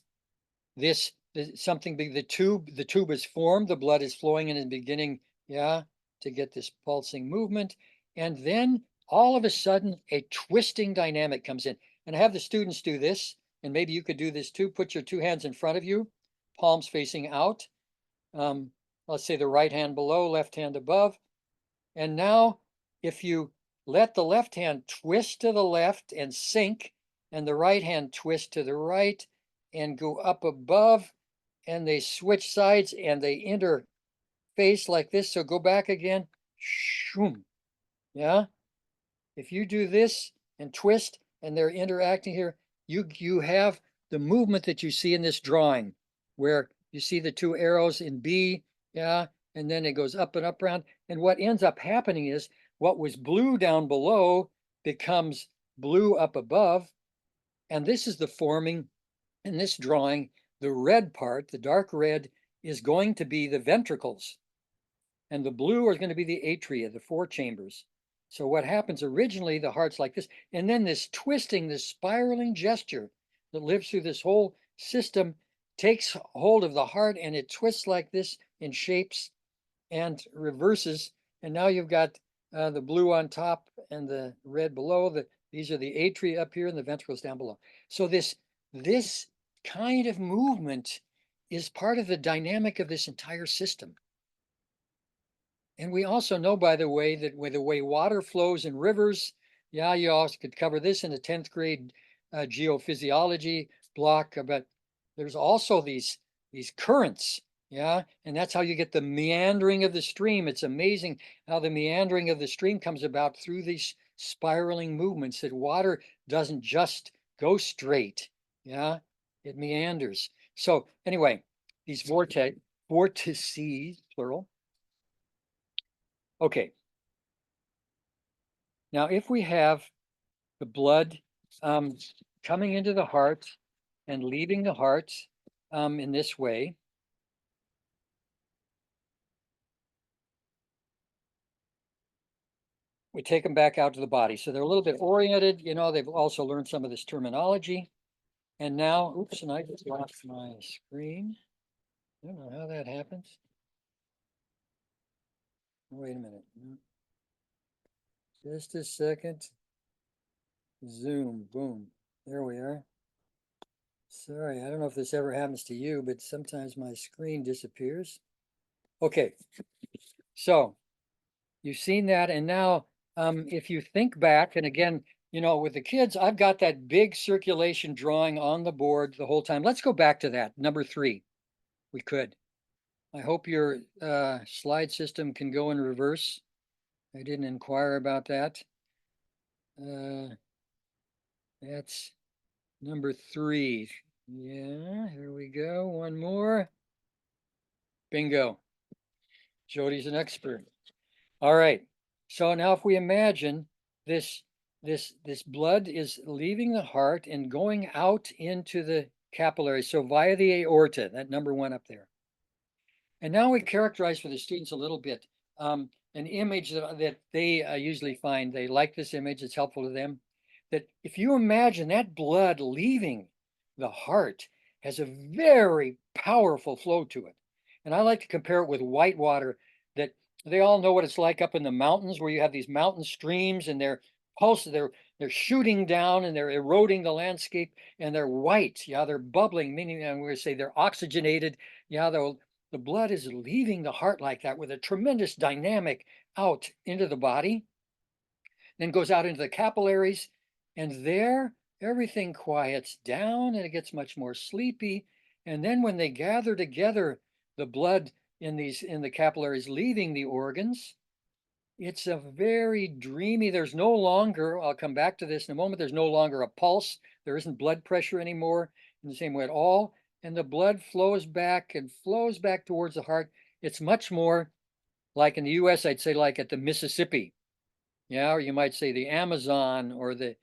tube is formed, the blood is flowing and is beginning, yeah, to get this pulsing movement. And then all of a sudden, a twisting dynamic comes in. And I have the students do this, and maybe you could do this too. Put your 2 hands in front of you, palms facing out. Let's say the right hand below, left hand above. And now, if you let the left hand twist to the left and sink, and the right hand twist to the right and go up above, and they switch sides and they interface like this. So go back again. Shoom. Yeah. If you do this and twist and they're interacting here, you have the movement that you see in this drawing, where you see the 2 arrows in B, yeah, and then it goes up and up around. And what ends up happening is what was blue down below becomes blue up above. And this is the forming in this drawing. The red part, the dark red, is going to be the ventricles. And the blue is going to be the atria, the 4 chambers. So what happens originally, the heart's like this, and then this twisting, this spiraling gesture that lives through this whole system takes hold of the heart, and it twists like this in shapes and reverses. And now you've got the blue on top and the red below. These are the atria up here and the ventricles down below. So this kind of movement is part of the dynamic of this entire system. And we also know, by the way, that with the way water flows in rivers, yeah, you also could cover this in a 10th grade geophysiology block, but there's also these currents, yeah, and that's how you get the meandering of the stream. It's amazing how the meandering of the stream comes about through these spiraling movements, that water doesn't just go straight, yeah, it meanders. So anyway, these vortices, plural. Okay. Now, if we have the blood coming into the heart and leaving the heart in this way, we take them back out to the body. So they're a little bit oriented. You know, they've also learned some of this terminology. And now, oops, and I just lost my screen. I don't know how that happens. Wait a minute. Just a second. Zoom, boom. There we are. Sorry, I don't know if this ever happens to you, but sometimes my screen disappears. Okay, so you've seen that. And now if you think back, and again, you know, with the kids, I've got that big circulation drawing on the board the whole time. Let's go back to that, number 3. We could. I hope your slide system can go in reverse. I didn't inquire about that. That's number 3. Yeah, here we go. One more. Bingo. Jody's an expert. All right. So now if we imagine this blood is leaving the heart and going out into the capillaries, so via the aorta, that number 1 up there. And now we characterize for the students a little bit an image that they usually find. They like this image, it's helpful to them. That if you imagine that blood leaving the heart has a very powerful flow to it. And I like to compare it with white water, that they all know what it's like up in the mountains, where you have these mountain streams and they're they're shooting down and they're eroding the landscape, and they're white. Yeah, they're bubbling, meaning I'm going to say they're oxygenated. Yeah, the blood is leaving the heart like that with a tremendous dynamic out into the body, then goes out into the capillaries, and there everything quiets down and it gets much more sleepy. And then when they gather together, the blood in the capillaries leaving the organs, it's a very dreamy, there's no longer, I'll come back to this in a moment, there's no longer a pulse, there isn't blood pressure anymore in the same way at all, and the blood flows back and flows back towards the heart. It's much more like in the US, I'd say like at the Mississippi, yeah, or you might say the Amazon or the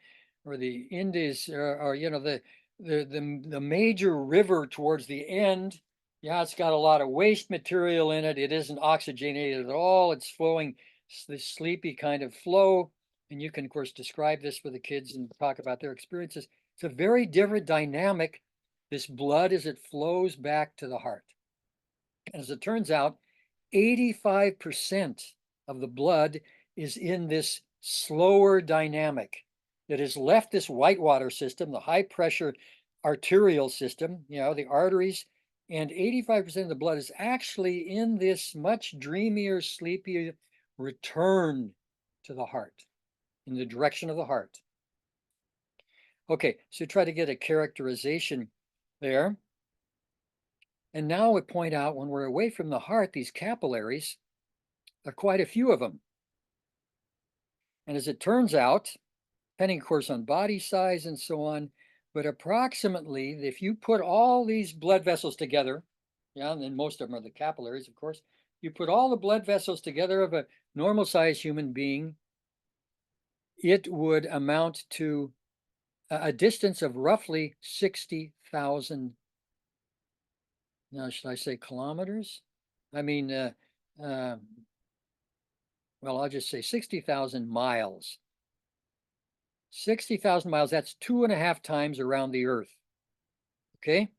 Indus, or you know, the major river towards the end. Yeah, it's got a lot of waste material in it. It isn't oxygenated at all. It's flowing this sleepy kind of flow. And you can, of course, describe this for the kids and talk about their experiences. It's a very different dynamic, this blood, as it flows back to the heart. As it turns out, 85% of the blood is in this slower dynamic that has left this whitewater system, the high pressure arterial system, you know, the arteries, and 85% of the blood is actually in this much dreamier, sleepier return to the heart, in the direction of the heart. Okay, so try to get a characterization there. And now we point out when we're away from the heart, these capillaries, there are quite a few of them. And as it turns out, depending, of course, on body size and so on, but approximately, if you put all these blood vessels together, yeah, and then most of them are the capillaries, of course, you put all the blood vessels together of a normal sized human being, it would amount to a distance of roughly 60,000. Now, should I say kilometers? I mean, well, I'll just say 60,000 miles. 60,000 miles, that's 2.5 times around the Earth. Okay,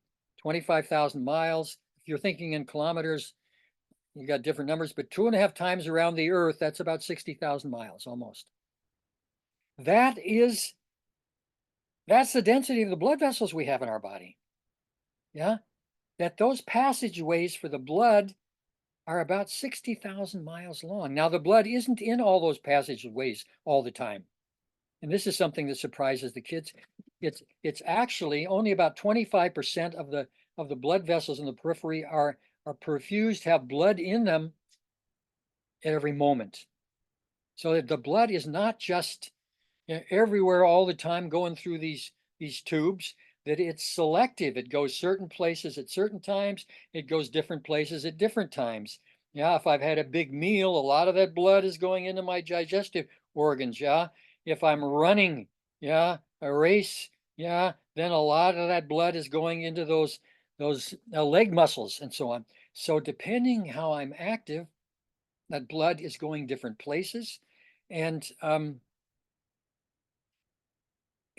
25,000 miles. If you're thinking in kilometers, you got different numbers, but 2.5 times around the Earth, that's about 60,000 miles almost. That's the density of the blood vessels we have in our body. Yeah, that those passageways for the blood are about 60,000 miles long. Now, the blood isn't in all those passageways all the time. And this is something that surprises the kids. It's actually only about 25% of the blood vessels in the periphery are perfused, have blood in them at every moment. So that the blood is not just, you know, everywhere all the time going through these tubes, that it's selective. It goes certain places at certain times. It goes different places at different times. Yeah, if I've had a big meal, a lot of that blood is going into my digestive organs. Yeah, if I'm running, yeah, a race, yeah, then a lot of that blood is going into those leg muscles and so on. So depending how I'm active, that blood is going different places, and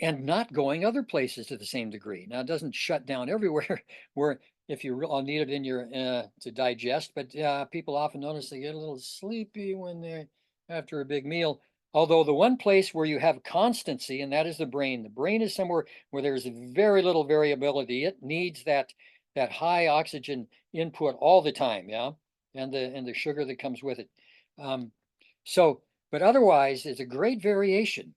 not going other places to the same degree. Now, it doesn't shut down everywhere where if you need it in your to digest, but people often notice they get a little sleepy when they're after a big meal. Although the one place where you have constancy, and that is the brain. The brain is somewhere where there's very little variability. It needs that high oxygen input all the time, yeah, and the sugar that comes with it. But otherwise, it's a great variation.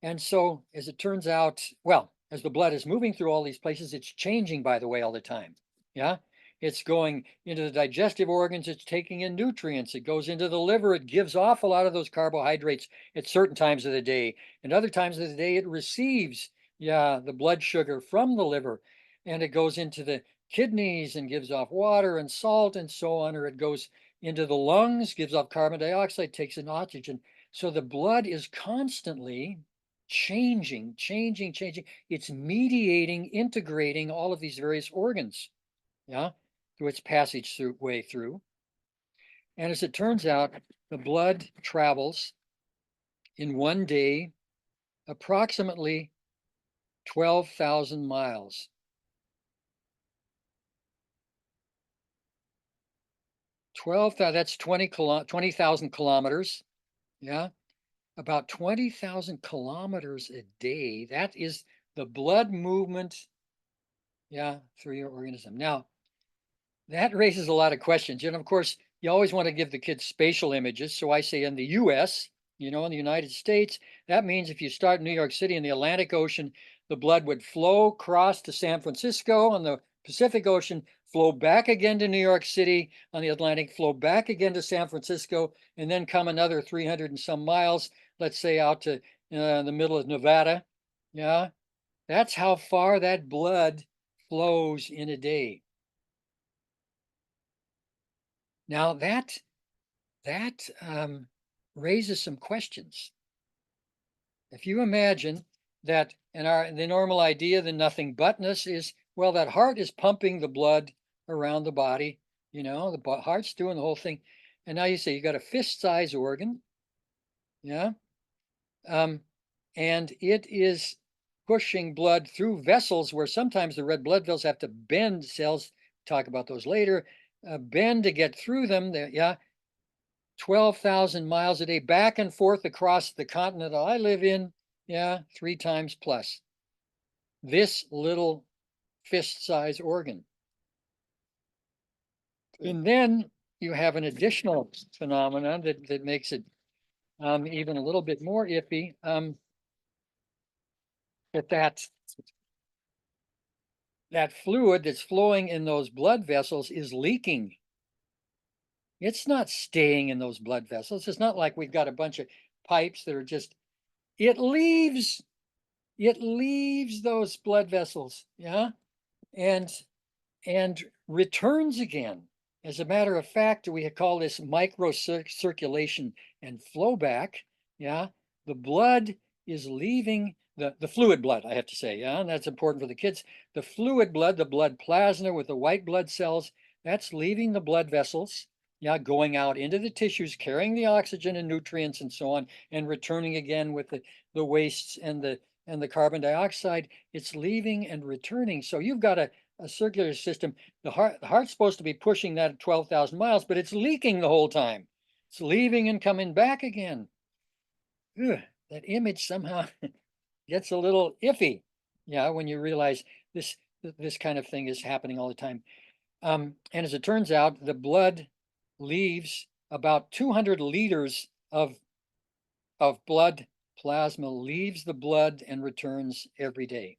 And so, as it turns out, well, as the blood is moving through all these places, it's changing, by the way, all the time. Yeah, it's going into the digestive organs, it's taking in nutrients, it goes into the liver, it gives off a lot of those carbohydrates at certain times of the day. And other times of the day, it receives, yeah, the blood sugar from the liver, and it goes into the kidneys and gives off water and salt and so on, or it goes into the lungs, gives off carbon dioxide, takes in oxygen. So the blood is constantly changing. It's mediating, integrating all of these various organs, yeah, through its passage way through. And as it turns out, the blood travels in one day approximately 12,000 miles. 12,000, that's 20,000 kilometers, yeah. about 20,000 kilometers a day. That is the blood movement, yeah, through your organism. Now, that raises a lot of questions. And of course, you always want to give the kids spatial images. So I say in the US, in the United States, that means if you start in New York City in the Atlantic Ocean, the blood would flow across to San Francisco on the Pacific Ocean, flow back again to New York City on the Atlantic, flow back again to San Francisco, and then come another 300 and some miles, let's say out to the middle of Nevada. Yeah, that's how far that blood flows in a day. Now that raises some questions. If you imagine that the normal idea, the nothing butness is, well, that heart is pumping the blood around the body, the heart's doing the whole thing. And now you say you got a fist-size organ, yeah, and it is pushing blood through vessels where sometimes the red blood cells have to bend cells. Talk about those later. Bend to get through them. Yeah, 12,000 miles a day back and forth across the continent I live in. Yeah, 3 times plus. This little fist-size organ. And then you have an additional phenomenon that makes it even a little bit more iffy. That fluid that's flowing in those blood vessels is leaking. It's not staying in those blood vessels. It's not like we've got a bunch of pipes that are just, it leaves those blood vessels, yeah, and returns again. As a matter of fact, we call this microcirculation and flow back. Yeah, the blood is leaving the fluid blood, I have to say, yeah, and that's important for the kids. The fluid blood, the blood plasma with the white blood cells, that's leaving the blood vessels, yeah, going out into the tissues, carrying the oxygen and nutrients and so on, and returning again with the wastes and the carbon dioxide. It's leaving and returning. So you've got a circular system. The heart's supposed to be pushing that at 12,000 miles, but it's leaking the whole time. It's leaving and coming back again. Ugh, that image somehow gets a little iffy. Yeah, when you realize this kind of thing is happening all the time. And as it turns out, the blood leaves about 200 liters of blood plasma leaves the blood and returns every day.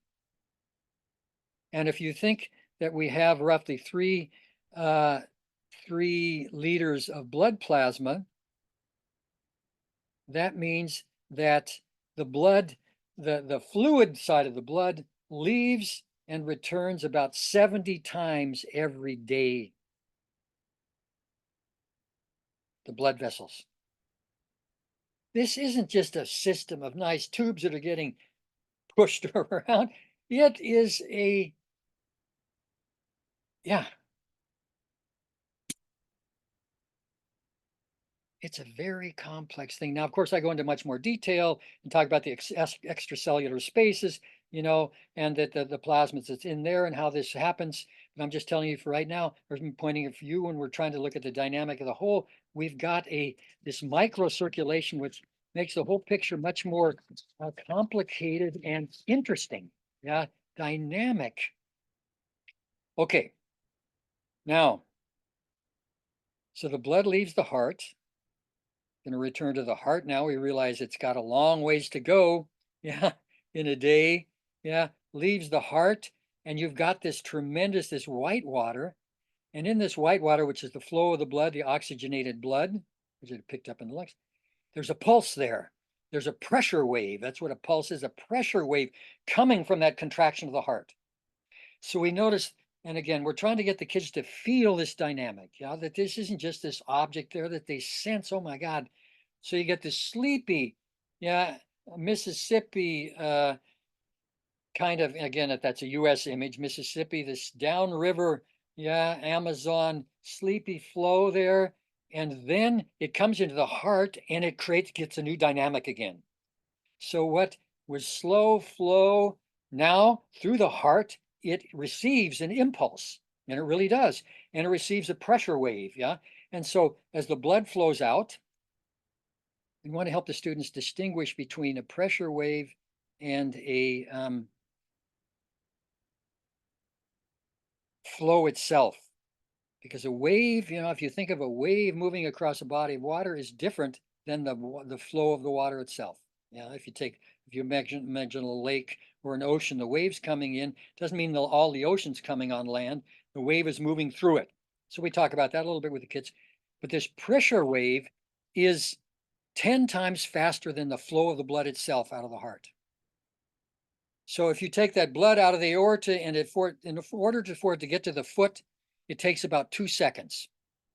And if you think that we have roughly 3 liters of blood plasma, that means that the blood, the fluid side of the blood leaves and returns about 70 times every day. The blood vessels. This isn't just a system of nice tubes that are getting pushed around. It is it's a very complex thing. Now, of course, I go into much more detail and talk about the extracellular spaces, and that the plasmids that's in there and how this happens. But I'm just telling you for right now, or pointing it for you when we're trying to look at the dynamic of the whole, we've got this microcirculation, which makes the whole picture much more complicated and interesting. Yeah, dynamic. Okay. Now, so the blood leaves the heart. Going to return to the heart now. We realize it's got a long ways to go. Yeah, in a day. Yeah, leaves the heart, and you've got this white water. And in this white water, which is the flow of the blood, the oxygenated blood, which it picked up in the lungs, there's a pulse there. There's a pressure wave. That's what a pulse is, a pressure wave coming from that contraction of the heart. So we notice, and again, we're trying to get the kids to feel this dynamic, yeah, that this isn't just this object there that they sense, oh my God. So you get this sleepy, yeah, Mississippi kind of, again, if that's a US image, Mississippi, this downriver, yeah, Amazon sleepy flow there. And then it comes into the heart and it gets a new dynamic again. So what was slow flow now through the heart, it receives an impulse, and it really does. And it receives a pressure wave, yeah? And so as the blood flows out, We want to help the students distinguish between a pressure wave and a flow itself. Because a wave, you know, if you think of a wave moving across a body of water, is different than the flow of the water itself. Yeah, if you imagine a lake or an ocean, the waves coming in doesn't mean all the ocean's coming on land. The wave is moving through it. So we talk about that a little bit with the kids. But this pressure wave is 10 times faster than the flow of the blood itself out of the heart. So if you take that blood out of the aorta and in order for it to get to the foot, it takes about 2 seconds,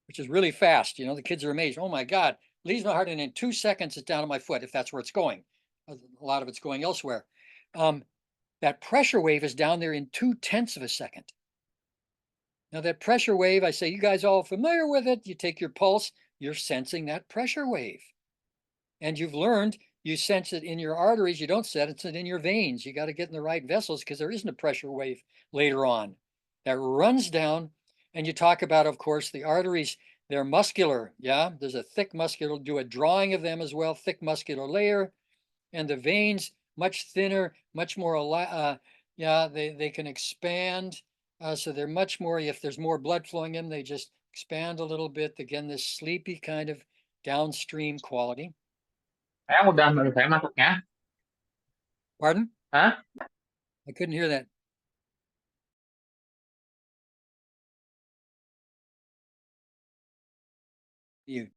which is really fast. You know, the kids are amazed. Oh my God, leaves my heart and in 2 seconds it's down to my foot, if that's where it's going. A lot of it's going elsewhere. That pressure wave is down there in 0.2 of a second. Now that pressure wave, I say, you guys all familiar with it. You take your pulse, you're sensing that pressure wave. And you've learned you sense it in your arteries. You don't sense it in your veins. You got to get in the right vessels because there isn't a pressure wave later on that runs down. And you talk about, of course, the arteries, they're muscular. Yeah, there's a thick muscular, do a drawing of them as well, thick muscular layer. And the veins, much thinner, much more, yeah, they can expand. So they're much more, if there's more blood flowing in, they just expand a little bit. Again, this sleepy kind of downstream quality. Áo một đầm mình phải mang thật nhá. Pardon? Hả? I couldn't hear that. You.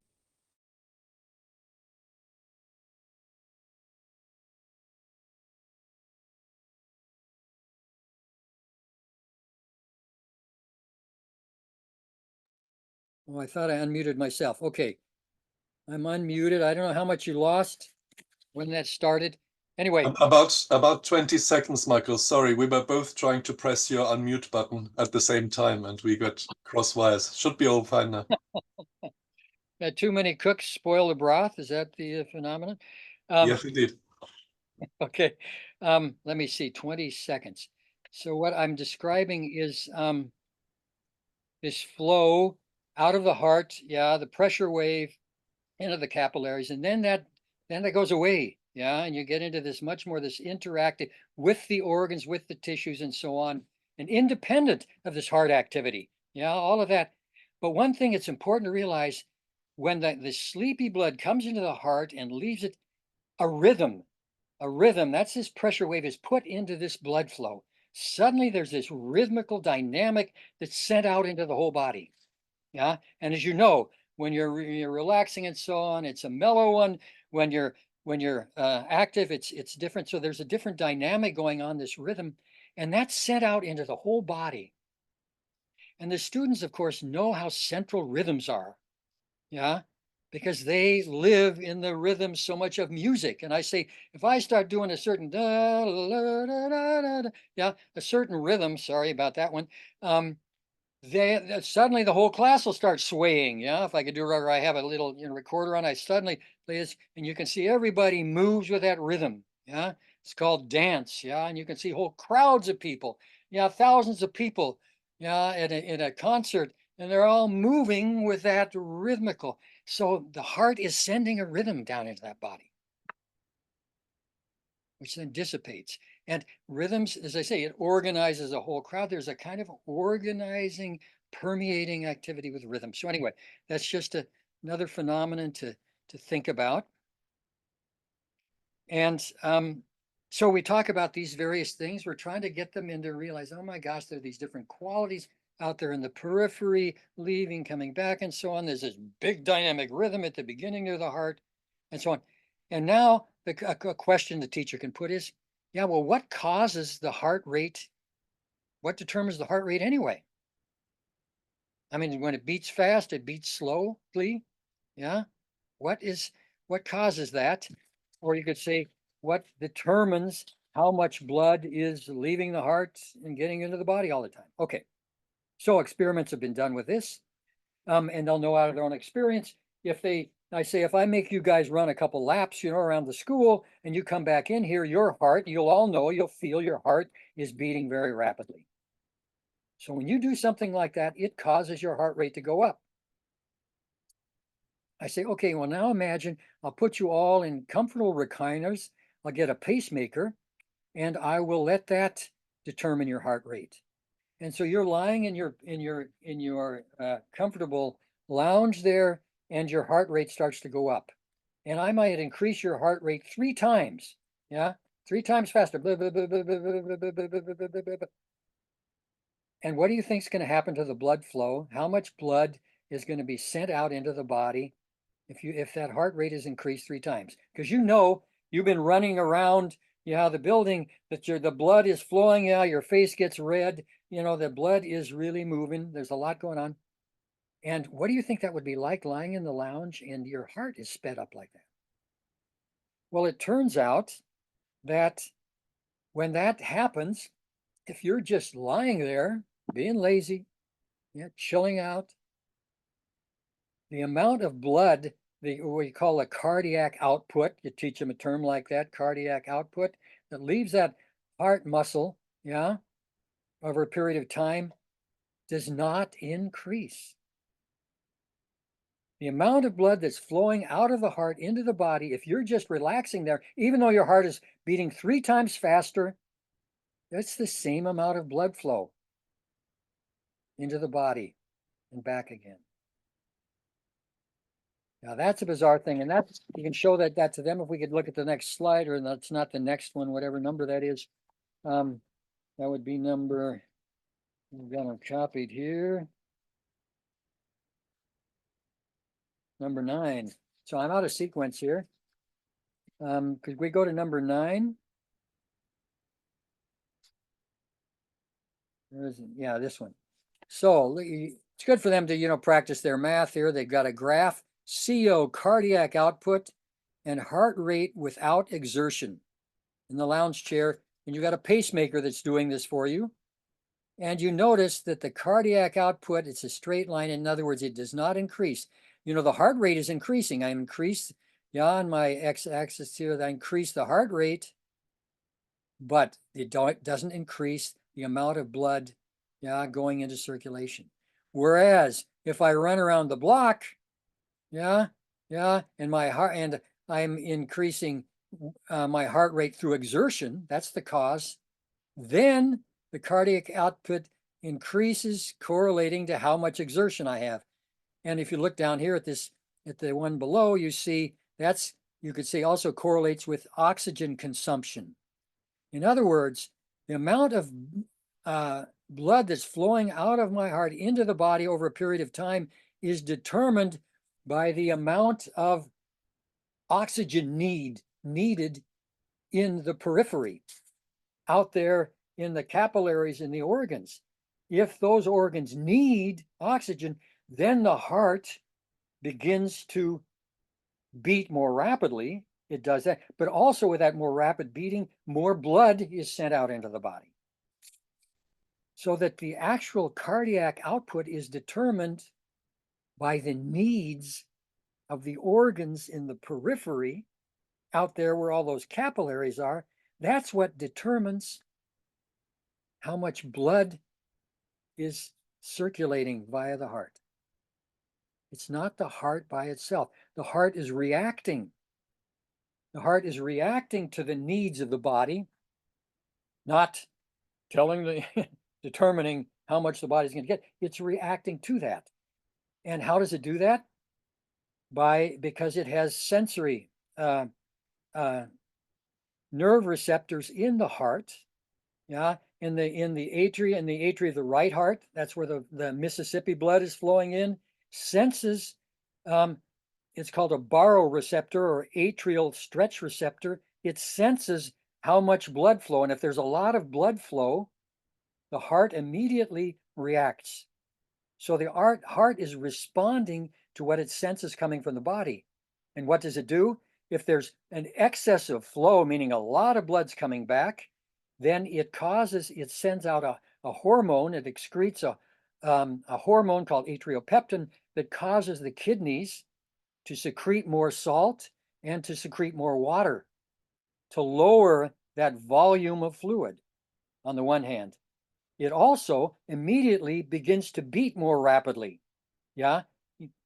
Oh, I thought I unmuted myself. Okay. I'm unmuted. I don't know how much you lost when that started. Anyway. About 20 seconds, Michael. Sorry, we were both trying to press your unmute button at the same time and we got cross wires. Should be all fine now. Too many cooks spoil the broth. Is that the phenomenon? Yes, indeed. Okay. Let me see, 20 seconds. So what I'm describing is this flow out of the heart, yeah, the pressure wave into the capillaries, and then that goes away, yeah, and you get into this much more this interactive with the organs, with the tissues, and so on, and independent of this heart activity, yeah, all of that. But one thing it's important to realize, when the sleepy blood comes into the heart and leaves it, a rhythm, that's this pressure wave is put into this blood flow. Suddenly there's this rhythmical dynamic that's sent out into the whole body. Yeah. And as you know, when you're relaxing and so on, it's a mellow one. When you're active, it's different. So there's a different dynamic going on, this rhythm, and that's sent out into the whole body. And the students, of course, know how central rhythms are. Yeah, because they live in the rhythm so much of music. And I say, if I start doing a certain yeah, a certain rhythm, sorry about that one, suddenly the whole class will start swaying. Yeah, if I could do it, or I have a little recorder on, I suddenly play this, and you can see everybody moves with that rhythm. Yeah, it's called dance. Yeah, and you can see whole crowds of people. Yeah, thousands of people. Yeah, in a concert, and they're all moving with that rhythmical. So the heart is sending a rhythm down into that body, which then dissipates. And rhythms, as I say, it organizes a whole crowd. There's a kind of organizing, permeating activity with rhythm. So anyway, that's just another phenomenon to think about. And so we talk about these various things. We're trying to get them into realize, oh my gosh, there are these different qualities out there in the periphery, leaving, coming back, and so on. There's this big dynamic rhythm at the beginning of the heart, and so on. And now a question the teacher can put is, yeah, well, what causes the heart rate? What determines the heart rate anyway? I mean, when it beats fast, it beats slowly. Yeah. What causes that? Or you could say, what determines how much blood is leaving the heart and getting into the body all the time? Okay. So experiments have been done with this, and they'll know out of their own experience. I say, if I make you guys run a couple laps, around the school, and you come back in here, your heart, you'll all know, you'll feel your heart is beating very rapidly. So when you do something like that, it causes your heart rate to go up. I say, okay, well, now imagine I'll put you all in comfortable recliners. I'll get a pacemaker, and I will let that determine your heart rate. And so you're lying in your comfortable lounge there, and your heart rate starts to go up. And I might increase your heart rate 3 times. Yeah, 3 times faster. And what do you think is going to happen to the blood flow? How much blood is going to be sent out into the body if that heart rate is increased 3 times? Because you've been running around the building, that the blood is flowing, your face gets red, the blood is really moving. There's a lot going on. And what do you think that would be like lying in the lounge and your heart is sped up like that? Well, it turns out that when that happens, if you're just lying there, being lazy, chilling out, the amount of blood, what we call a cardiac output, you teach them a term like that, cardiac output, that leaves that heart muscle, over a period of time, does not increase. The amount of blood that's flowing out of the heart into the body, if you're just relaxing there, even though your heart is beating 3 times faster, that's the same amount of blood flow into the body and back again. Now that's a bizarre thing, and you can show that to them if we could look at the next slide, or that's not the next one, whatever number that is. That would be number, we've got them copied here. Number 9. So I'm out of sequence here. Could we go to number 9? This one. So it's good for them to, practice their math here. They've got a graph, CO, cardiac output, and heart rate without exertion in the lounge chair. And you got a pacemaker that's doing this for you. And you notice that the cardiac output, it's a straight line. In other words, it does not increase. The heart rate is increasing. I increased, on my x-axis here, I increase the heart rate, but it doesn't increase the amount of blood, going into circulation. Whereas if I run around the block, and I'm increasing my heart rate through exertion, that's the cause, then the cardiac output increases, correlating to how much exertion I have. And if you look down here at the one below, you see you could say also correlates with oxygen consumption. In other words, the amount of blood that's flowing out of my heart into the body over a period of time is determined by the amount of oxygen needed in the periphery, out there in the capillaries in the organs. If those organs need oxygen, then the heart begins to beat more rapidly. It does that, but also with that more rapid beating, more blood is sent out into the body. So that the actual cardiac output is determined by the needs of the organs in the periphery, out there where all those capillaries are. That's what determines how much blood is circulating via the heart. It's not the heart by itself. The heart is reacting. The heart is reacting to the needs of the body, not determining how much the body's going to get. It's reacting to that. And how does it do that? Because it has sensory nerve receptors in the heart, in the atria of the right heart. That's where the Mississippi blood is flowing in. Senses, it's called a baroreceptor or atrial stretch receptor. It senses how much blood flow, and if there's a lot of blood flow, the heart immediately reacts. So the heart is responding to what it senses coming from the body. And what does it do? If there's an excess of flow, meaning a lot of blood's coming back, then it sends out a hormone. It excretes a hormone called atriopeptin that causes the kidneys to secrete more salt and to secrete more water to lower that volume of fluid on the one hand. It also immediately begins to beat more rapidly.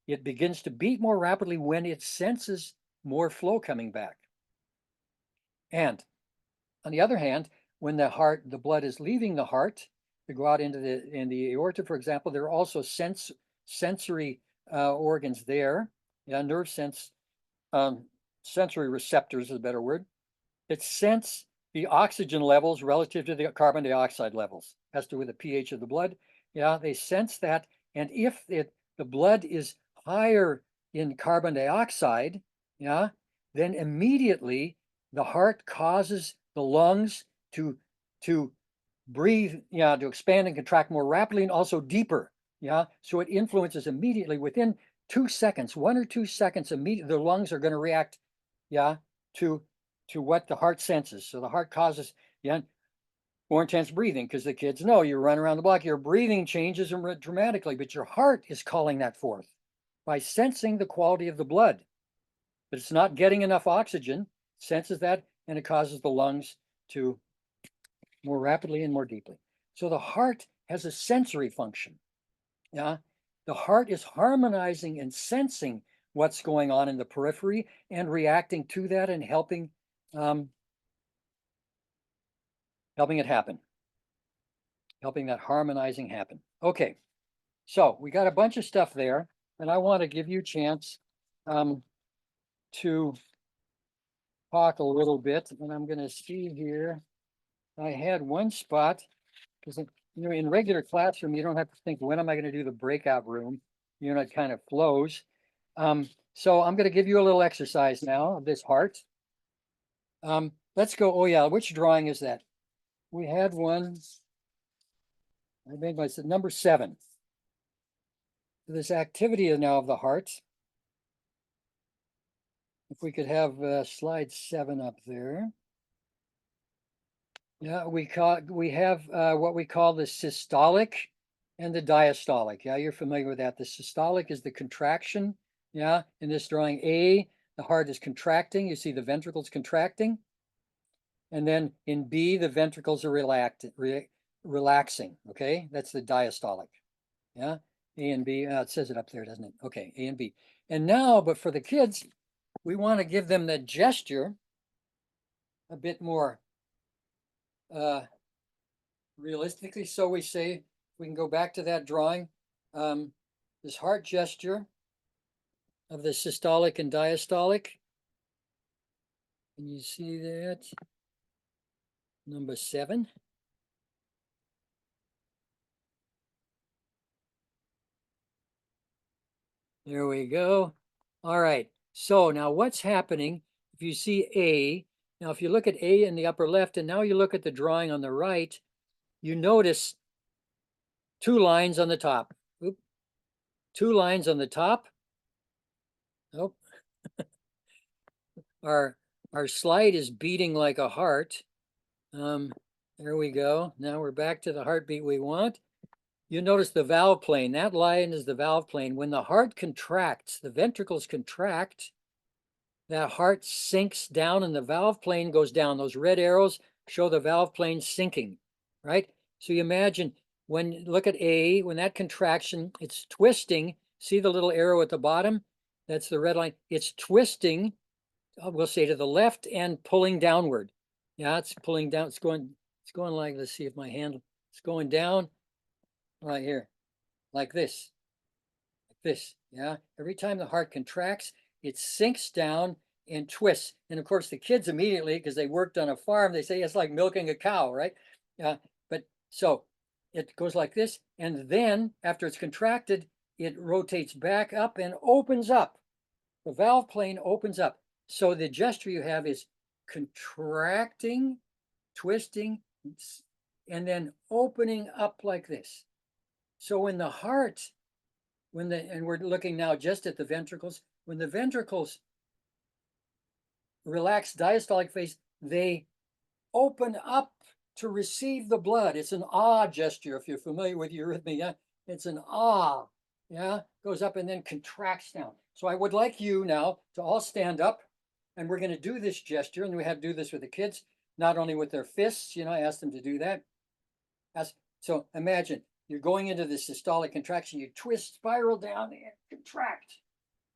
it begins to beat more rapidly when it senses more flow coming back. And on the other hand, when the blood is leaving the heart to go out into the aorta, for example, there are also sensory organs there. Yeah, sensory receptors is a better word. It sense the oxygen levels relative to the carbon dioxide levels. Has to do with the pH of the blood. Yeah, they sense that. And if the blood is higher in carbon dioxide, yeah, then immediately the heart causes the lungs to breathe, yeah, to expand and contract more rapidly and also deeper. Yeah, so it influences immediately within 2 seconds, 1 or 2 seconds, immediately the lungs are going to react, yeah, to what the heart senses. So the heart causes, yeah, more intense breathing, because the kids know you run around the block, your breathing changes dramatically, but your heart is calling that forth by sensing the quality of the blood. But it's not getting enough oxygen, senses that, and it causes the lungs to more rapidly and more deeply. So the heart has a sensory function. Yeah, the heart is harmonizing and sensing what's going on in the periphery and reacting to that and helping it happen, helping that harmonizing happen. Okay, so we got a bunch of stuff there, and I want to give you a chance to talk a little bit. And I'm going to see here, I had one spot, because in regular classroom, you don't have to think, when am I going to do the breakout room? It kind of flows. So I'm going to give you a little exercise now of this heart. Let's go. Oh yeah, which drawing is that? We had one. I made my number 7. This activity now of the heart. If we could have slide 7 up there. Yeah, we have what we call the systolic and the diastolic. Yeah, you're familiar with that. The systolic is the contraction. Yeah, in this drawing A, the heart is contracting. You see the ventricles contracting. And then in B, the ventricles are relaxing. Okay, that's the diastolic. Yeah, A and B. It says it up there, doesn't it? Okay, A and B. And now, but for the kids, we want to give them that gesture a bit more realistically. So we say, we can go back to that drawing, this heart gesture of the systolic and diastolic. Can you see that? Number 7. There we go. All right. So now what's happening if you see A? Now, if you look at A in the upper left, and now you look at the drawing on the right, you notice 2 lines on the top. Oop. 2 lines on the top. Oh, our slide is beating like a heart. There we go. Now we're back to the heartbeat we want. You notice the valve plane. That line is the valve plane. When the heart contracts, the ventricles contract, that heart sinks down and the valve plane goes down. Those red arrows show the valve plane sinking, right? So you imagine look at A, when that contraction, it's twisting. See the little arrow at the bottom? That's the red line. It's twisting, we'll say, to the left and pulling downward. Yeah, it's pulling down. It's going like, let's see if my hand, it's going down right here, like this. Yeah. Every time the heart contracts, it sinks down and twists. And of course, the kids immediately, because they worked on a farm, they say it's like milking a cow, right? But so it goes like this. And then after it's contracted, it rotates back up and opens up. The valve plane opens up. So the gesture you have is contracting, twisting, and then opening up like this. So when the heart, and we're looking now just at the ventricles, when the ventricles relax diastolic phase, they open up to receive the blood. It's an ah gesture, if you're familiar with eurythmy. Yeah? It's an ah, yeah, goes up and then contracts down. So I would like you now to all stand up, and we're going to do this gesture, and we have to do this with the kids, not only with their fists. I asked them to do that. So imagine you're going into the systolic contraction, you twist, spiral down, and contract.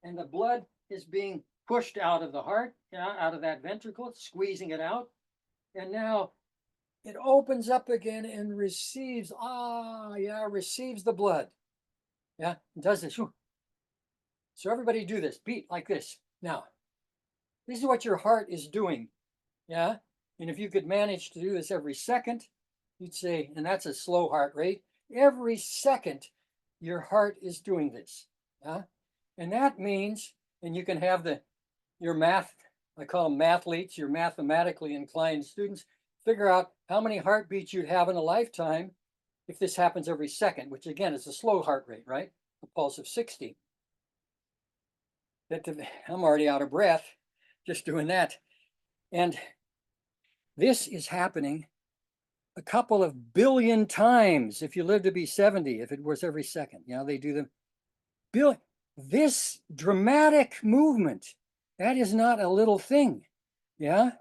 and the blood is being pushed out of the heart, out of that ventricle, it's squeezing it out. And now it opens up again and receives, receives the blood. Yeah, it does this. So everybody do this, beat like this. Now, this is what your heart is doing. Yeah, and if you could manage to do this every second, you'd say, and that's a slow heart rate, every second your heart is doing this. Yeah, and that means, and you can have your math, I call them mathletes, your mathematically inclined students, figure out how many heartbeats you'd have in a lifetime if this happens every second, which again is a slow heart rate, right? A pulse of 60. I'm already out of breath just doing that. And this is happening a couple of billion times if you live to be 70, if it was every second. They do the billion. This dramatic movement, that is not a little thing. Yeah.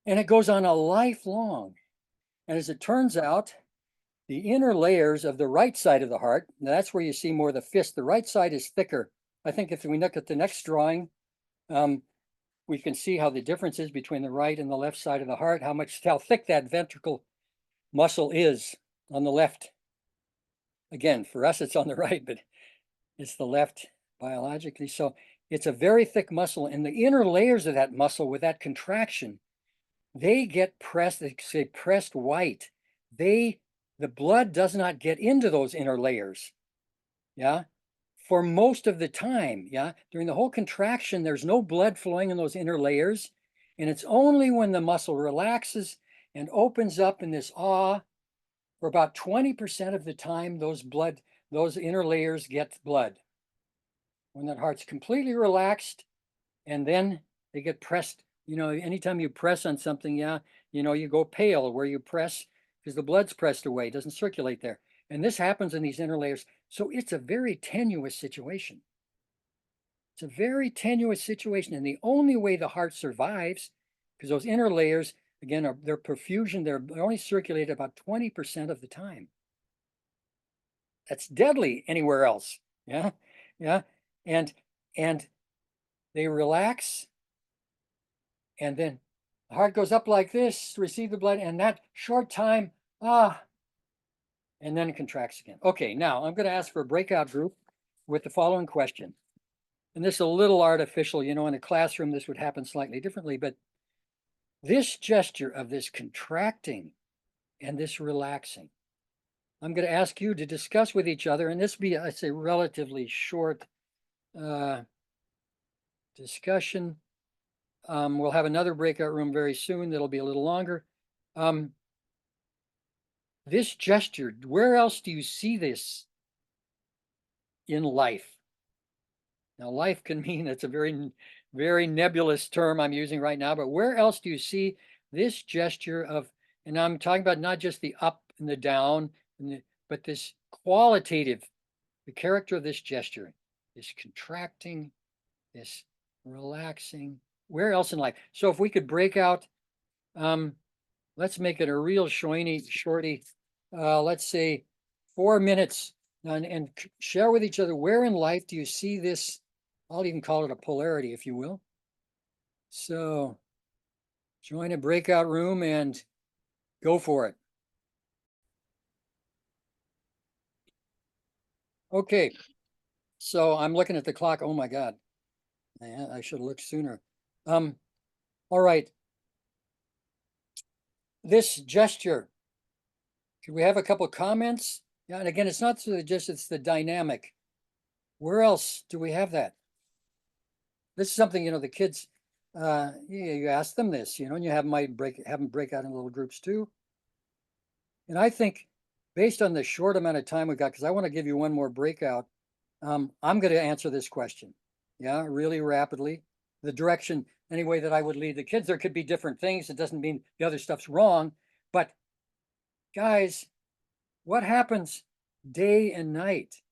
And it goes on a lifelong. And as it turns out, the inner layers of the right side of the heart, that's where you see more of the fist. The right side is thicker. I think if we look at the next drawing, we can see how the difference is between the right and the left side of the heart, how thick that ventricle muscle is on the left. Again, for us, it's on the right, but it's the left biologically. So it's a very thick muscle, and the inner layers of that muscle with that contraction, they get pressed, they say pressed white. The blood does not get into those inner layers. Yeah. For most of the time, during the whole contraction, there's no blood flowing in those inner layers. And it's only when the muscle relaxes and opens up in this awe, for about 20% of the time, those inner layers get blood. When that heart's completely relaxed, and then they get pressed, anytime you press on something, you go pale where you press because the blood's pressed away, it doesn't circulate there. And this happens in these inner layers. So it's a very tenuous situation. It's a very tenuous situation. And the only way the heart survives, because those inner layers, again, their perfusion, they're only circulated about 20% of the time. That's deadly anywhere else. Yeah. And they relax. And then the heart goes up like this to receive the blood. And that short time, and then it contracts again. Okay, now I'm going to ask for a breakout group with the following question. And this is a little artificial, in a classroom, this would happen slightly differently, but this gesture of this contracting and this relaxing, I'm going to ask you to discuss with each other, and this be, I'd say, relatively short discussion. We'll have another breakout room very soon that'll be a little longer. This gesture, where else do you see this in life? Now, life can mean, it's a very, very nebulous term I'm using right now, but where else do you see this gesture of, and I'm talking about not just the up and the down, but this qualitative, the character of this gesture, this contracting, this relaxing, where else in life? So if we could break out, let's make it a real shorty, let's say 4 minutes, and share with each other, where in life do you see this? I'll even call it a polarity, if you will. So join a breakout room and go for it. Okay, so I'm looking at the clock. Oh my God, I should have looked sooner. All right, this gesture, could we have a couple of comments? Yeah, and again, it's not just, it's the dynamic. Where else do we have that? This is something, the kids, you ask them this, and you have them break out in little groups too. And I think based on the short amount of time we got, because I want to give you one more breakout, I'm going to answer this question. Yeah, really rapidly. The direction, any way that I would lead the kids, there could be different things. It doesn't mean the other stuff's wrong. But guys, what happens day and night?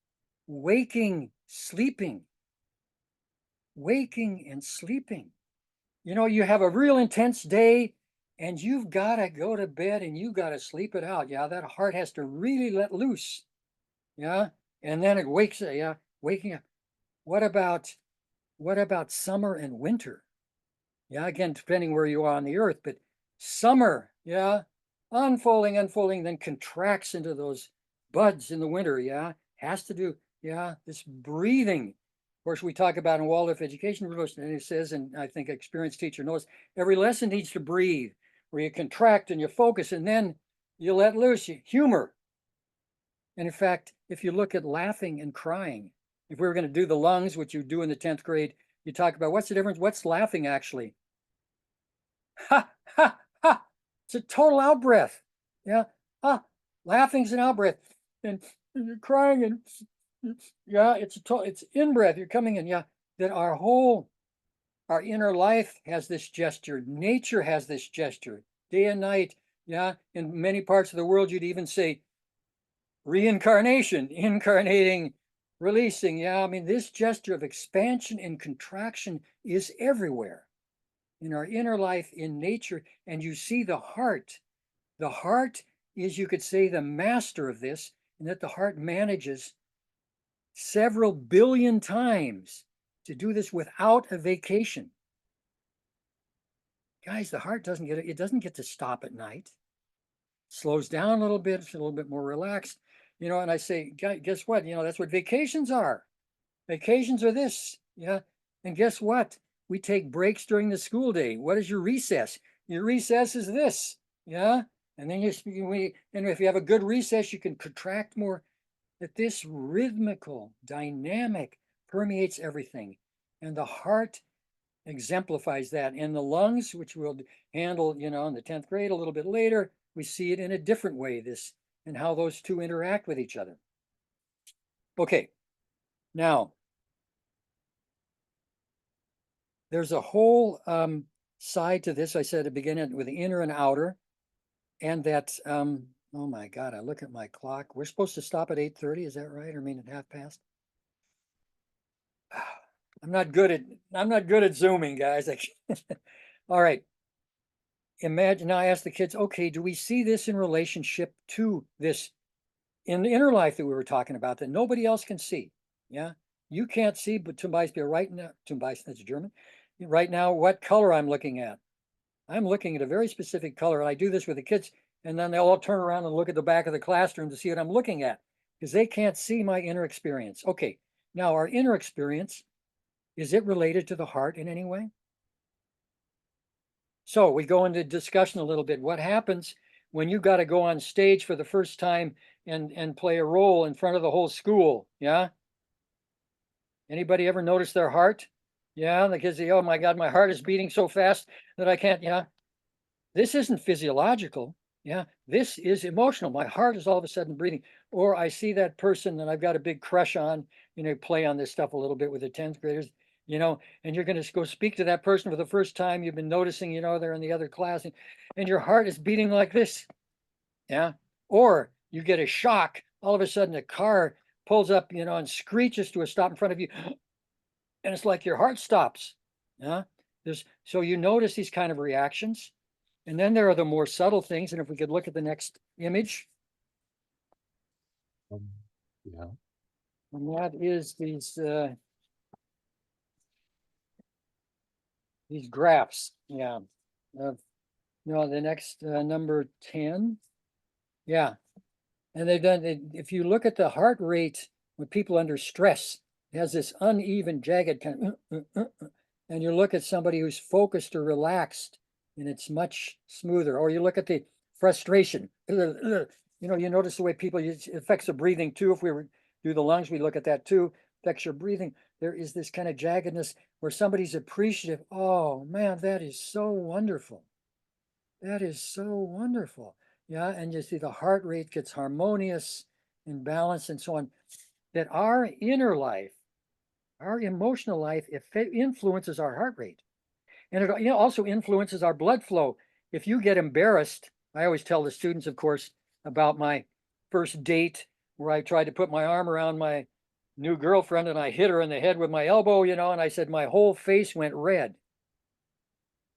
Waking, sleeping. Waking and sleeping. You have a real intense day and you've got to go to bed and you got to sleep it out. Yeah, that heart has to really let loose. Yeah, and then it wakes up. Yeah, waking up. What about summer and winter? Yeah, again, depending where you are on the earth, but summer, yeah, unfolding, then contracts into those buds in the winter, yeah, has to do, yeah, this breathing. Of course, we talk about in Waldorf education, and it says, and I think experienced teacher knows, every lesson needs to breathe, where you contract and you focus, and then you let loose, you humor. And in fact, if you look at laughing and crying, if we were going to do the lungs, which you do in the 10th grade, you talk about what's the difference, what's laughing actually? Ha, ha, ha. It's a total out breath. Yeah. Ha. Laughing's an out breath. And you're crying and yeah, it's in breath. You're coming in. Yeah. That our inner life has this gesture. Nature has this gesture. Day and night. Yeah. In many parts of the world, you'd even say reincarnation, incarnating, releasing. Yeah. I mean, this gesture of expansion and contraction is everywhere in our inner life, in nature. And you see the heart. The heart is, you could say, the master of this, and that the heart manages several billion times to do this without a vacation. Guys, the heart doesn't get to stop at night. It slows down a little bit, it's a little bit more relaxed, you know. And I say, guess what? You know, that's what vacations are. Vacations are this, yeah. And guess what? We take breaks during the school day. What is your recess? Your recess is this, yeah. And then and if you have a good recess, you can contract more. That this rhythmical dynamic permeates everything, and the heart exemplifies that. And the lungs, which we'll handle, you know, in the 10th grade a little bit later, we see it in a different way. This and how those two interact with each other. Okay, now there's a whole side to this. I said at the beginning with the inner and outer, and that oh my God, I look at my clock. We're supposed to stop at 8:30. Is that right? Or I mean at 1/2 past? I'm not good at Zooming, guys. All right. Imagine, now I ask the kids, okay, do we see this in relationship to this in the inner life that we were talking about that nobody else can see? Yeah. You can't see, but zum Beispiel right now, zum Beispiel, that's German, right now, what color I'm looking at. I'm looking at a very specific color, and I do this with the kids, and then they'll all turn around and look at the back of the classroom to see what I'm looking at, because they can't see my inner experience. Okay, now our inner experience, is it related to the heart in any way? So we go into discussion a little bit. What happens when you got to go on stage for the first time and play a role in front of the whole school? Yeah. Anybody ever notice their heart? Yeah, the kids say, oh my God, my heart is beating so fast that I can't. Yeah. This isn't physiological. Yeah. This is emotional. My heart is all of a sudden breathing. Or I see that person that I've got a big crush on, you know, play on this stuff a little bit with the 10th graders, you know, and you're going to go speak to that person for the first time. You've been noticing, you know, they're in the other class, and your heart is beating like this. Yeah. Or you get a shock. All of a sudden a car pulls up, you know, and screeches to a stop in front of you. And it's like your heart stops. Yeah. So you notice these kind of reactions. And then there are the more subtle things. And if we could look at the next image. Yeah. And that is these graphs. Yeah. No, the next number 10. Yeah. And they've done, if you look at the heart rate with people under stress, it has this uneven, jagged kind of, and you look at somebody who's focused or relaxed, and it's much smoother. Or you look at the frustration, you know, you notice the way people, it affects the breathing too. If we do the lungs, we look at that too, affects your breathing. There is this kind of jaggedness where somebody's appreciative. Oh man, that is so wonderful. That is so wonderful. Yeah, and you see the heart rate gets harmonious and balanced and so on. That our inner life, our emotional life, it influences our heart rate. And it, you know, also influences our blood flow. If you get embarrassed, I always tell the students, of course, about my first date where I tried to put my arm around my new girlfriend and I hit her in the head with my elbow, you know, and I said my whole face went red.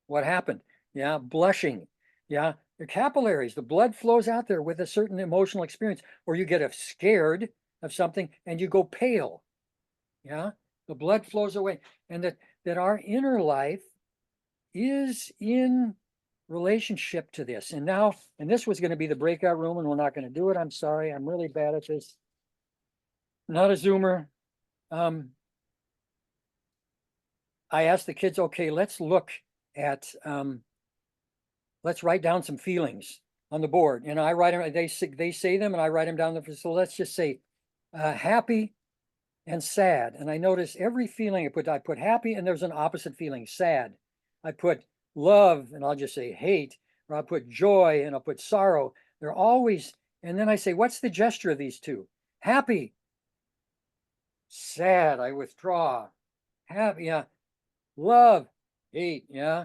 What happened? Yeah, blushing. Yeah, the capillaries, the blood flows out there with a certain emotional experience, or you get scared of something and you go pale. Yeah, The blood flows away, and that our inner life is in relationship to this. And now, and this was going to be the breakout room, and we're not going to do it. I'm sorry. I'm really bad at this. Not a Zoomer. I asked the kids, okay, let's look at, let's write down some feelings on the board. And I write them, they say them, and I write them down. So let's just say happy and sad. And I notice every feeling I put happy, and there's an opposite feeling, sad. I put love, and I'll just say hate, or I'll put joy, and I'll put sorrow. They're always, and then I say, what's the gesture of these two? Happy, sad, I withdraw. Happy, yeah. Love, hate, yeah.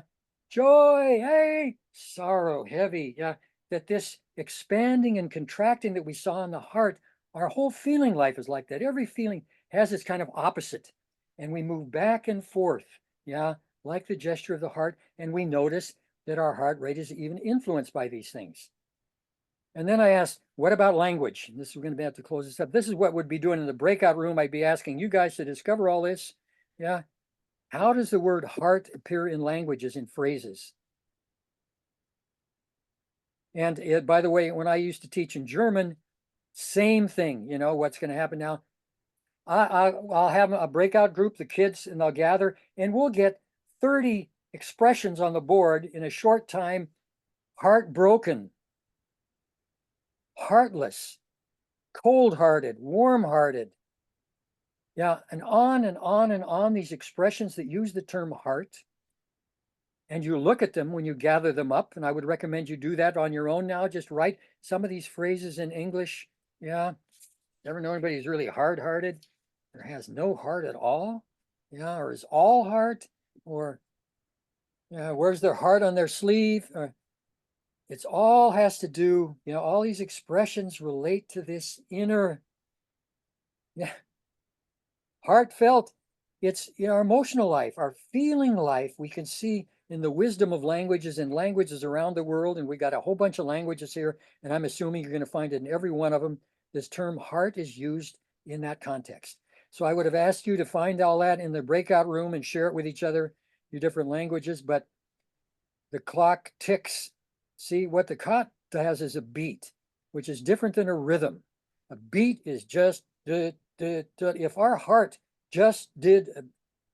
Joy, hey, sorrow, heavy, yeah. That this expanding and contracting that we saw in the heart, our whole feeling life is like that. Every feeling has this kind of opposite, and we move back and forth, yeah, like the gesture of the heart, and we notice that our heart rate is even influenced by these things. And then I asked, what about language? And this is going to have to close this up. This is what we'd be doing in the breakout room. I'd be asking you guys to discover all this, yeah. How does the word heart appear in languages, in phrases? And by the way, when I used to teach in German, same thing, you know, what's going to happen now? I'll have a breakout group, the kids, and they'll gather, and we'll get 30 expressions on the board in a short time. Heartbroken, heartless, cold-hearted, warm-hearted. Yeah, and on and on and on, these expressions that use the term heart. And you look at them when you gather them up, and I would recommend you do that on your own now. Just write some of these phrases in English. Yeah, ever know anybody who's really hard-hearted or has no heart at all? Yeah, or is all heart, or yeah, wears their heart on their sleeve. It's all has to do, you know, all these expressions relate to this inner, yeah, heartfelt. It's, you know, our emotional life, our feeling life. We can see in the wisdom of languages and languages around the world, and we got a whole bunch of languages here, and I'm assuming you're going to find it in every one of them. This term heart is used in that context. So I would have asked you to find all that in the breakout room and share it with each other, your different languages, but the clock ticks. See, what the clock has is a beat, which is different than a rhythm. A beat is just, if our heart just did,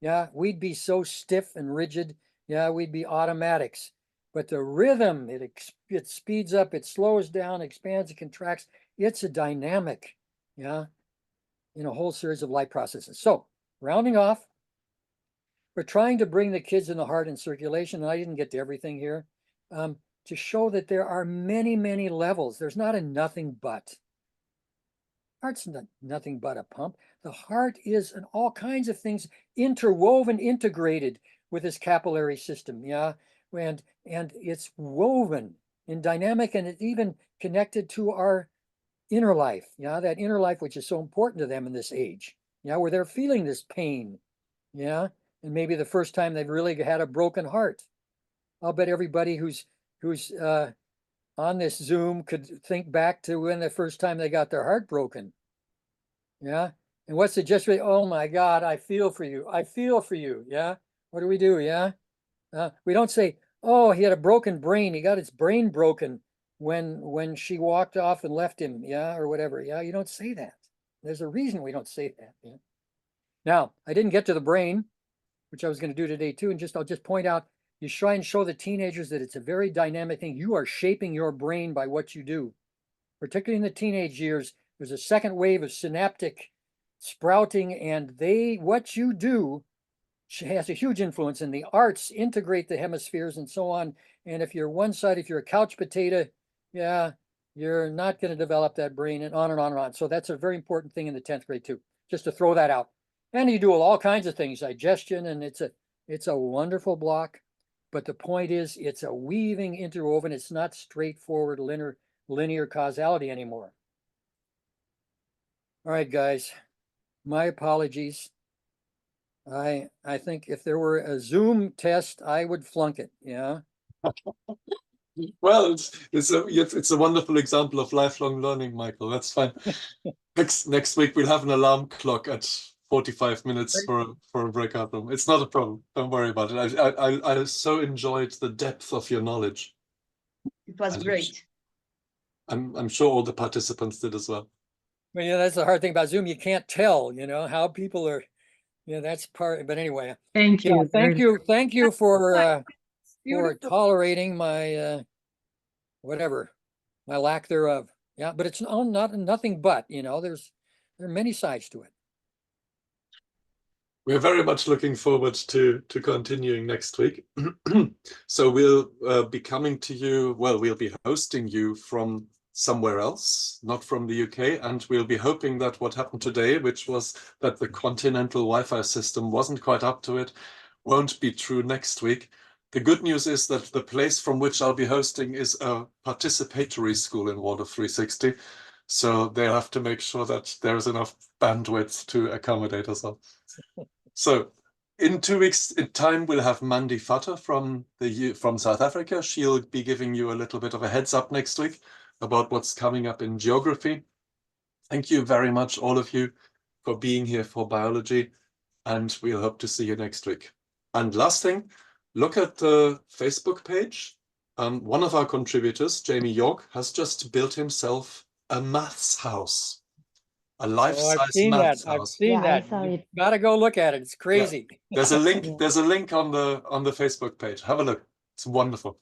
yeah, we'd be so stiff and rigid. Yeah, we'd be automatics. But the rhythm, it speeds up, it slows down, expands, it contracts. It's a dynamic, yeah, in a whole series of life processes. So, rounding off, we're trying to bring the kids in the heart in circulation, and I didn't get to everything here, to show that there are many, many levels. There's not a nothing but. Heart's not nothing but a pump. The heart is in all kinds of things interwoven, integrated with this capillary system, yeah, and it's woven in dynamic, and it's even connected to our inner life, yeah, that inner life which is so important to them in this age, yeah, where they're feeling this pain, yeah, and maybe the first time they've really had a broken heart. I'll bet everybody who's on this Zoom could think back to when the first time they got their heart broken, yeah, and what's the gesture? Oh my God, I feel for you. I feel for you, yeah. What do we do? Yeah. We don't say, oh, he had a broken brain. He got his brain broken when she walked off and left him. Yeah. Or whatever. Yeah. You don't say that. There's a reason we don't say that. Yeah? Now, I didn't get to the brain, which I was going to do today too. And I'll just point out, you try and show the teenagers that it's a very dynamic thing. You are shaping your brain by what you do, particularly in the teenage years. There's a second wave of synaptic sprouting, and what you do has a huge influence, and the arts integrate the hemispheres and so on. And if you're one side, if you're a couch potato, yeah, you're not going to develop that brain, and on and on and on. So that's a very important thing in the 10th grade too, just to throw that out. And you do all kinds of things, digestion, and it's a wonderful block. But the point is, it's a weaving, interwoven. It's not straightforward linear causality anymore. All right, guys, my apologies. I think if there were a Zoom test, I would flunk it. Yeah. Well, it's a wonderful example of lifelong learning, Michael. That's fine. Next week we'll have an alarm clock at 45 minutes for a breakout room. It's not a problem. Don't worry about it. I so enjoyed the depth of your knowledge. It was great. I'm sure all the participants did as well. Well, yeah, that's the hard thing about Zoom. You can't tell, how people are, that's part, but anyway. Thank Yeah, you. thank you for Beautiful. tolerating my whatever, my lack thereof. Yeah, but it's nothing but, there are many sides to it. We're very much looking forward to continuing next week. So we'll be coming to you, we'll be hosting you from somewhere else, not from the UK, and we'll be hoping that what happened today, which was that the continental Wi-Fi system wasn't quite up to it, won't be true next week. The good news is that the place from which I'll be hosting is a participatory school in Waldorf 360. So they'll have to make sure that there's enough bandwidth to accommodate us all. So in 2 weeks' time, we'll have Mandy Futter from South Africa. She'll be giving you a little bit of a heads up next week about what's coming up in geography. Thank you very much, all of you, for being here for biology, and we'll hope to see you next week. And last thing, look at the Facebook page. One of our contributors, Jamie York, has just built himself a maths house. A life-size maths house. I've seen Yeah, I that. saw You it. gotta go look at it. It's crazy. There's a link. Yeah. There's a link on the Facebook page. Have a look. It's wonderful.